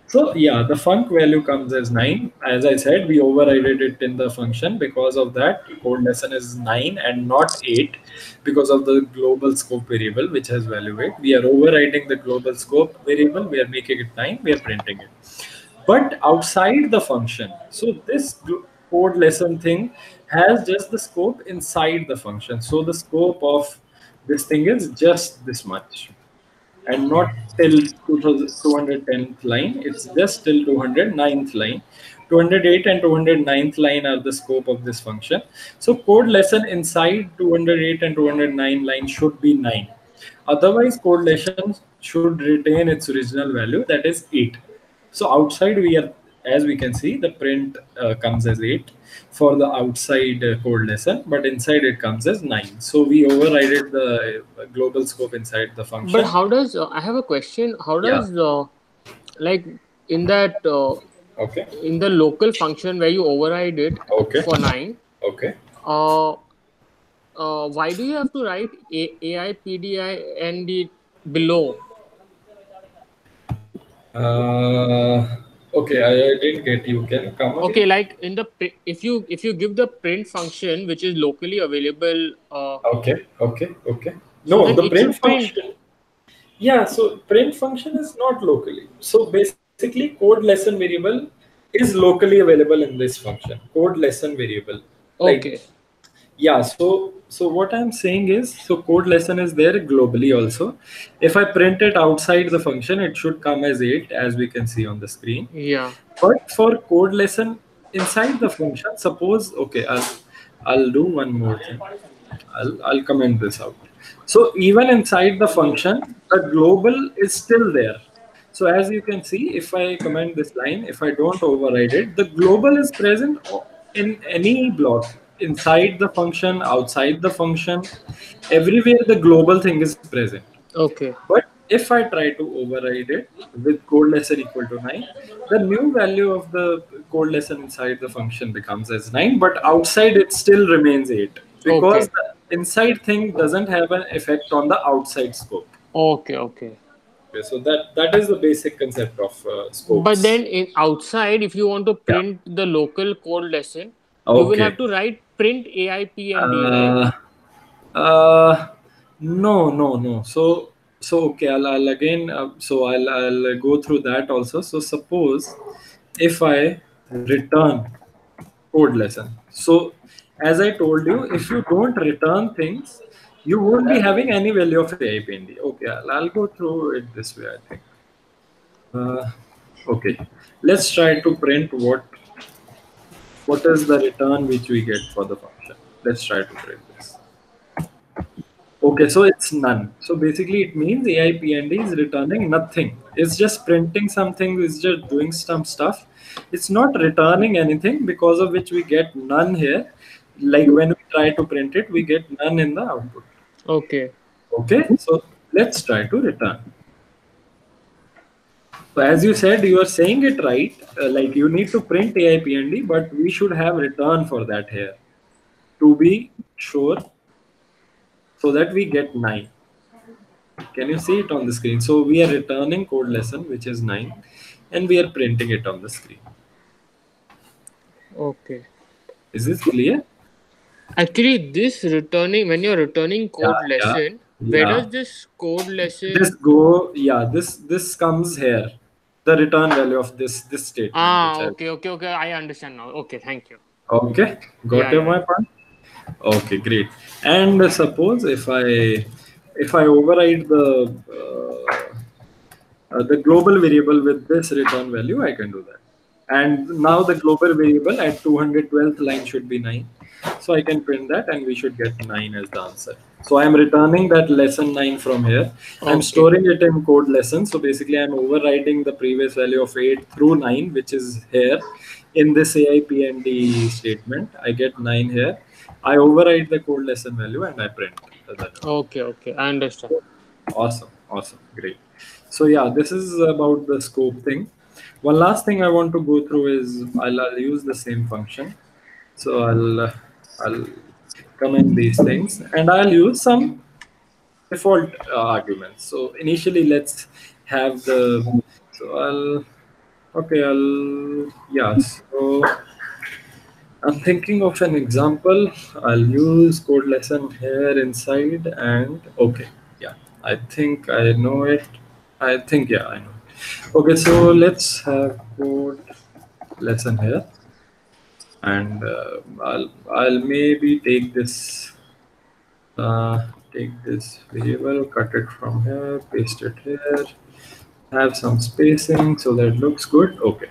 So yeah, the func value comes as 9. As I said, we overrided it in the function. Because of that, code lesson is 9 and not 8 because of the global scope variable, which has value 8. We are overriding the global scope variable. We are making it 9. We are printing it. But outside the function, so this code lesson thing has just the scope inside the function. So the scope of this thing is just this much, and not till 210th line. It's just till 209th line. 208 and 209th line are the scope of this function. So code lesson inside 208 and 209 line should be 9. Otherwise, code lesson should retain its original value, that is 8. So outside we are, as we can see, the print comes as 8 for the outside code lesson, but inside it comes as 9. So we overrided the global scope inside the function. But how does I have a question? How does like in that Okay. in the local function where you override it Okay. for 9, Okay. why do you have to write AI, PDI, and the below? Okay, I didn't get you. Can you come again? Okay, like in the if you give the print function which is locally available. Okay. So No, then the it print should print. function. Yeah, so print function is not locally. So basically, code lesson variable is locally available in this function. Code lesson variable. Okay. Yeah, so what I'm saying is, so code lesson is there globally also. If I print it outside the function, it should come as 8, as we can see on the screen. Yeah. But for code lesson inside the function, suppose, okay, I'll do one more thing. I'll comment this out. So even inside the function, the global is still there. So as you can see, if I comment this line, if I don't override it, the global is present in any block, inside the function, outside the function, everywhere the global thing is present. Okay. But if I try to override it with code lesson equal to 9, the new value of the code lesson inside the function becomes as 9, but outside it still remains 8, because Okay. the inside thing doesn't have an effect on the outside scope. Okay. Okay, so that is the basic concept of scopes. But then in outside, if you want to print the local code lesson, you will have to write print AIP and D, right? No. So okay, I'll again. I'll go through that also. So suppose if I return code lesson. So as I told you, if you don't return things, you won't be having any value of AIPND. Okay, I'll go through it this way, I think. Okay, let's try to print what is the return which we get for the function. Let's try to print this. Okay, so it's none. So basically it means AIPND is returning nothing. It's just printing something, it's just doing some stuff. It's not returning anything, because of which we get none here. Like when we try to print it, we get none in the output. Okay. Okay, so let's try to return. So as you said, you are saying it right. Like you need to print AIPND, but we should have return for that here to be sure, so that we get 9. Can you see it on the screen? So we are returning code lesson, which is 9, and we are printing it on the screen. Okay. Is this clear? Actually, this returning, when you're returning code lesson, where Yeah. does this code lesson? This comes here. The return value of this statement. Okay. I understand now. Okay, thank you. Okay, got my point. Okay, great. And suppose if I override the global variable with this return value, I can do that. And now the global variable at 212th line should be 9. So I can print that, and we should get 9 as the answer. So I'm returning that lesson 9 from here. I'm storing it in code lesson. So basically I'm overriding the previous value of 8 through 9, which is here in this AIPND statement. I get 9 here. I override the code lesson value and I print that. Okay, I understand. Awesome, great. So yeah, this is about the scope thing. One last thing I want to go through is I'll use the same function. So I'll comment these things, and I'll use some default arguments. So initially, let's have the. So So I'm thinking of an example. I'll use code lesson here inside, and okay, yeah, I think I know it. I know. Okay, so let's have code lesson here. and I'll maybe take this variable, cut it from here, paste it here, have some spacing so that it looks good. Okay,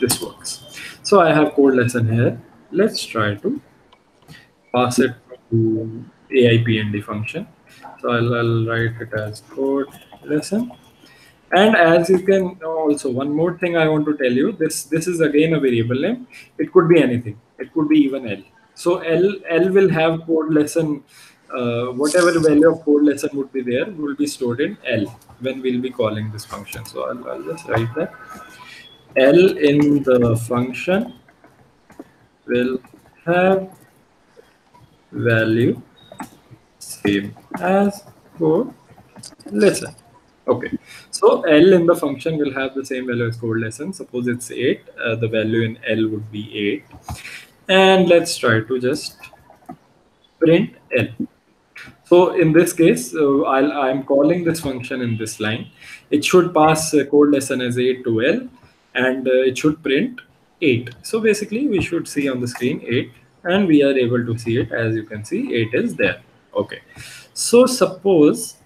this works. So I have code lesson here. Let's try to pass it to AIPND function. So I'll write it as code lesson. And as you can also, one more thing I want to tell you, this is again a variable name. It could be anything. It could be even L. So L will have code lesson, whatever value of code lesson would be there will be stored in L when we'll be calling this function. So I'll just write that. L in the function will have value same as code lesson. Okay, so L in the function will have the same value as code lesson. Suppose it's 8, the value in L would be 8. And let's try to just print L. So in this case, I'm calling this function in this line. It should pass code lesson as 8 to L, and it should print 8. So basically, we should see on the screen 8, and we are able to see it. As you can see, 8 is there. Okay, so suppose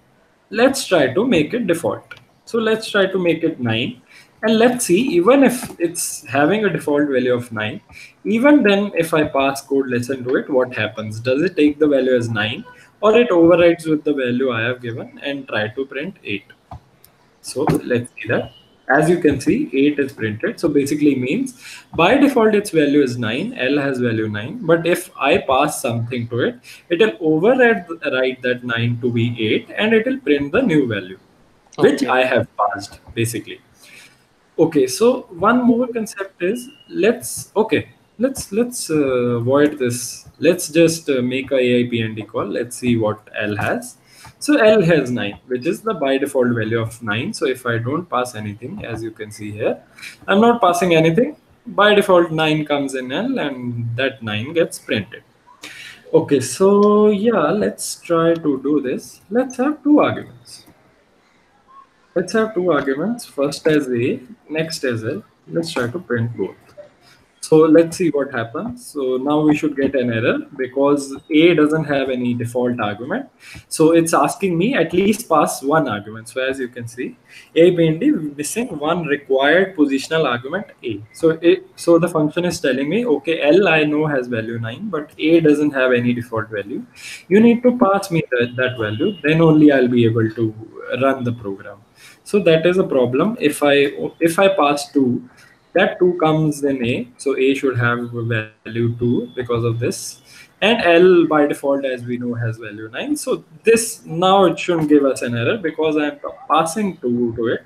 let's try to make it default. So let's try to make it 9, and let's see, even if it's having a default value of 9, even then if I pass code lesson to it, what happens? Does it take the value as 9, or it overrides with the value I have given and try to print 8? So let's see that. As you can see, 8 is printed. So basically means by default its value is 9, L has value 9, but if I pass something to it, it will override that 9 to be 8, and it will print the new value, which I have passed basically. Okay, so one more concept is, let's avoid this. Let's just make a AIPND call. Let's see what L has. So L has 9, which is the by default value of 9. So if I don't pass anything, as you can see here, I'm not passing anything. By default 9 comes in L, and that 9 gets printed. Okay, so yeah, let's try to do this. Let's have two arguments. Let's have two arguments, first as A, next as L. Let's try to print both. So let's see what happens. So now we should get an error because A doesn't have any default argument. So it's asking me at least pass one argument. So as you can see, AIPND missing one required positional argument A. So the function is telling me, okay, L I know has value 9, but A doesn't have any default value. You need to pass me that value, then only I'll be able to run the program. So that is a problem. If I pass 2, that 2 comes in A, so A should have value 2 because of this, and L by default, as we know, has value 9. So this, now it shouldn't give us an error because I'm passing 2 to it.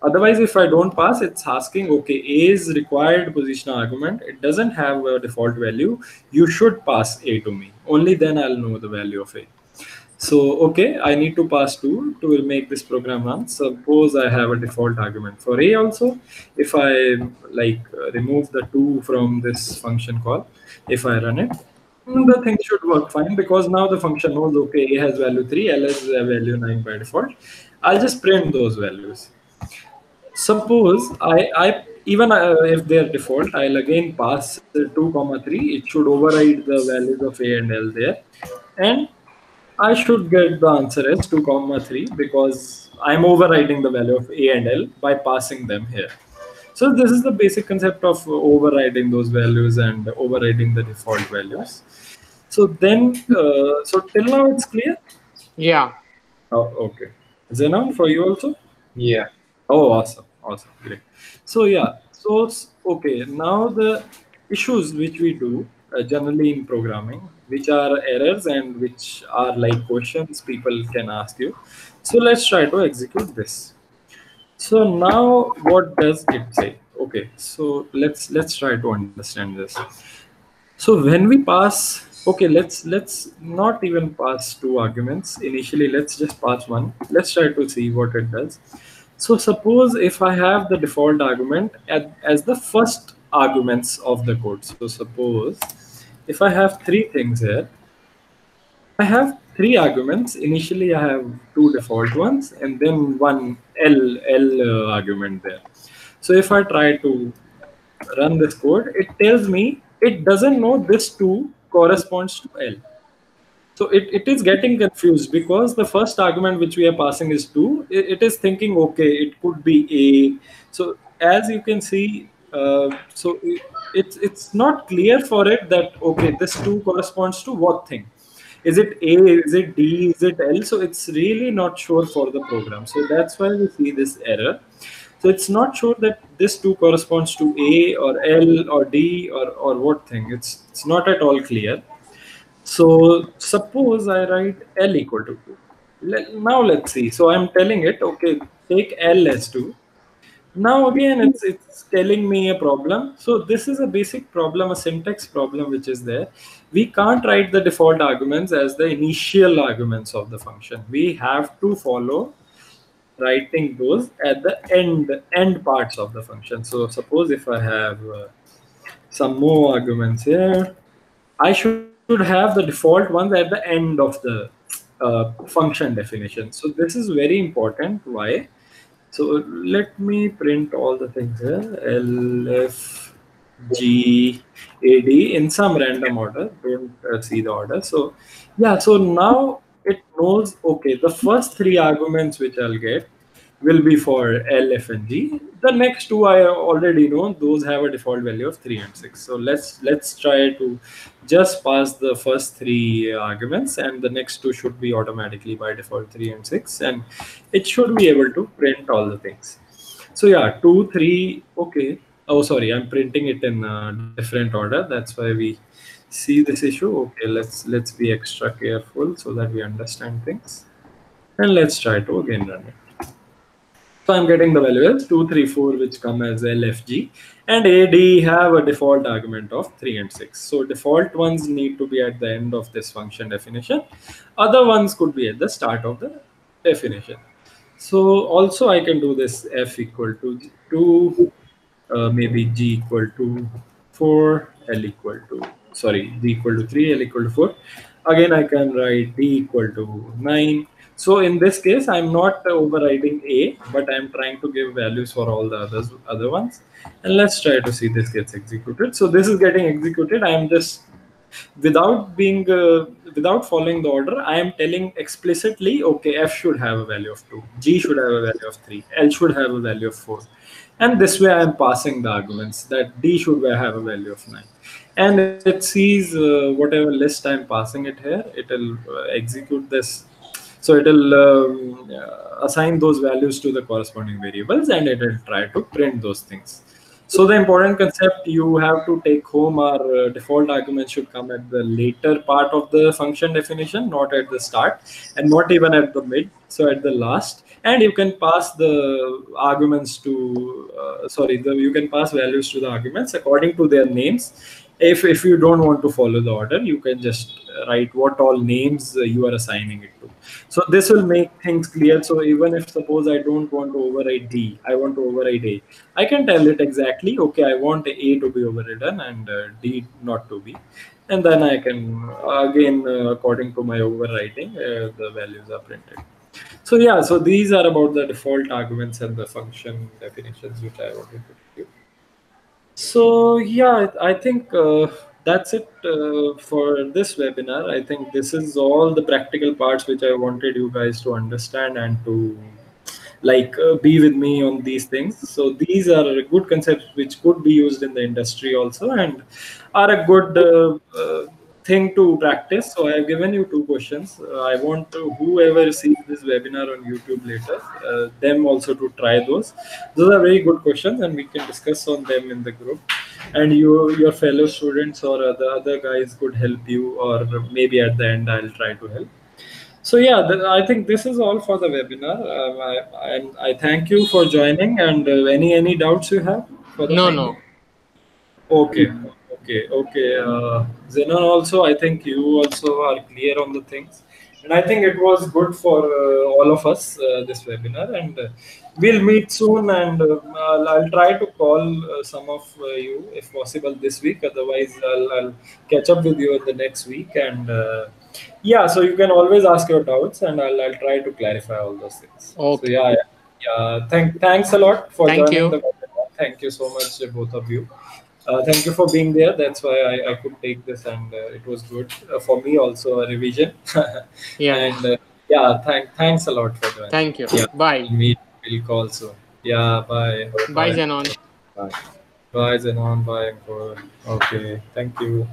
Otherwise, if I don't pass, it's asking, okay, A's required position argument, it doesn't have a default value, you should pass A to me, only then I'll know the value of A. So, okay, I need to pass 2 to make this program run. Suppose I have a default argument for A also. If I remove the 2 from this function call, if I run it, the thing should work fine because now the function knows, okay, A has value 3, L has value 9 by default. I'll just print those values. Suppose even if they're default, I'll again pass 2, 3. It should override the values of A and L there. And I should get the answer as 2, 3 because I'm overriding the value of A and L by passing them here. So this is the basic concept of overriding those values and overriding the default values. So then, so till now it's clear? Yeah. Oh, okay. Zenon, for you also? Yeah. Oh, awesome. Awesome. Great. So yeah. So, okay. Now the issues which we do generally in programming, which are errors and which are like questions people can ask you. So let's try to execute this. So now what does it say? Okay, so let's try to understand this. So when we pass, okay, let's not even pass 2 arguments initially. Let's just pass 1. Let's try to see what it does. So suppose if I have the default argument as the first arguments of the code. So suppose if I have 3 things here, I have 3 arguments. Initially, I have 2 default ones and then one L argument there. So if I try to run this code, it tells me it doesn't know this 2 corresponds to L. So it is getting confused because the first argument which we are passing is 2. It is thinking, okay, it could be A. So as you can see, it's not clear for it that, okay, this 2 corresponds to what thing. Is it A? Is it D? Is it L? So it's really not sure for the program. So that's why we see this error. So it's not sure that this 2 corresponds to A or L or D or what thing. It's not at all clear. So suppose I write L equal to 2. Now let's see. So I'm telling it, okay, take L as 2. Now again, it's telling me a problem. So this is a basic problem, a syntax problem which is there. We can't write the default arguments as the initial arguments of the function. We have to follow writing those at the end parts of the function. So suppose if I have some more arguments here, I should have the default ones at the end of the function definition. So this is very important. Why? So let me print all the things here. L, F, G, A, D in some random order. Don't see the order. So yeah, so now it knows, okay, the first 3 arguments which I'll get will be for L, F, and G. The next 2 I already know, those have a default value of 3 and 6. So let's try to just pass the first 3 arguments, and the next 2 should be automatically by default 3 and 6, and it should be able to print all the things. So yeah, 2, 3, okay. Oh, sorry, I'm printing it in a different order. That's why we see this issue. Okay, let's be extra careful so that we understand things. And let's try to again run it. So I'm getting the value as 2, 3, 4, which come as LFG, and AD have a default argument of 3 and 6. So default ones need to be at the end of this function definition. Other ones could be at the start of the definition. So also I can do this F equal to 2, maybe G equal to 4, L equal to, sorry, G equal to 3, L equal to 4. Again, I can write D equal to 9. So in this case, I'm not overriding A, but I'm trying to give values for all the other ones. And let's try to see this gets executed. So this is getting executed. I'm just, without following the order, I am telling explicitly, okay, F should have a value of 2, G should have a value of 3, L should have a value of 4. And this way I am passing the arguments that D should have a value of 9. And it sees whatever list I'm passing it here, it will execute this. So it will assign those values to the corresponding variables, and it will try to print those things. So the important concept you have to take home are default arguments should come at the later part of the function definition, not at the start, and not even at the mid, so at the last. And you can pass the arguments to, you can pass values to the arguments according to their names. If you don't want to follow the order, you can just write what all names you are assigning it to. So this will make things clear. So even if suppose I don't want to override D, I want to override A, I can tell it exactly, okay, I want A to be overridden and D not to be. And then I can, again, according to my overriding, the values are printed. So yeah, so these are about the default arguments and the function definitions which I wanted to give. So yeah, I think that's it for this webinar. I think this is all the practical parts which I wanted you guys to understand and to be with me on these things. So these are good concepts which could be used in the industry also and are a good thing to practice. So I have given you 2 questions. I want whoever sees this webinar on YouTube later, them also to try those. Those are very good questions, and we can discuss on them in the group. And your fellow students or the other guys could help you, or maybe at the end I'll try to help. So yeah, I think this is all for the webinar. I thank you for joining. And any doubts you have? No. Okay. Zenon, also, I think you also are clear on the things. And I think it was good for all of us, this webinar. And we'll meet soon. And I'll try to call some of you, if possible, this week. Otherwise, I'll catch up with you in the next week. And yeah, so you can always ask your doubts, and I'll try to clarify all those things. Okay. So yeah. Thanks a lot for Thank joining you. the webinar. Thank you so much, both of you. Thank you for being there. That's why I could take this, and it was good for me also a revision. Yeah. And yeah, thanks a lot for joining. Thank you. Yeah, Bye. we'll call soon. Yeah, bye. Bye, Zenon. Bye. Bye, Zenon. Bye, Ankur. Okay, thank you.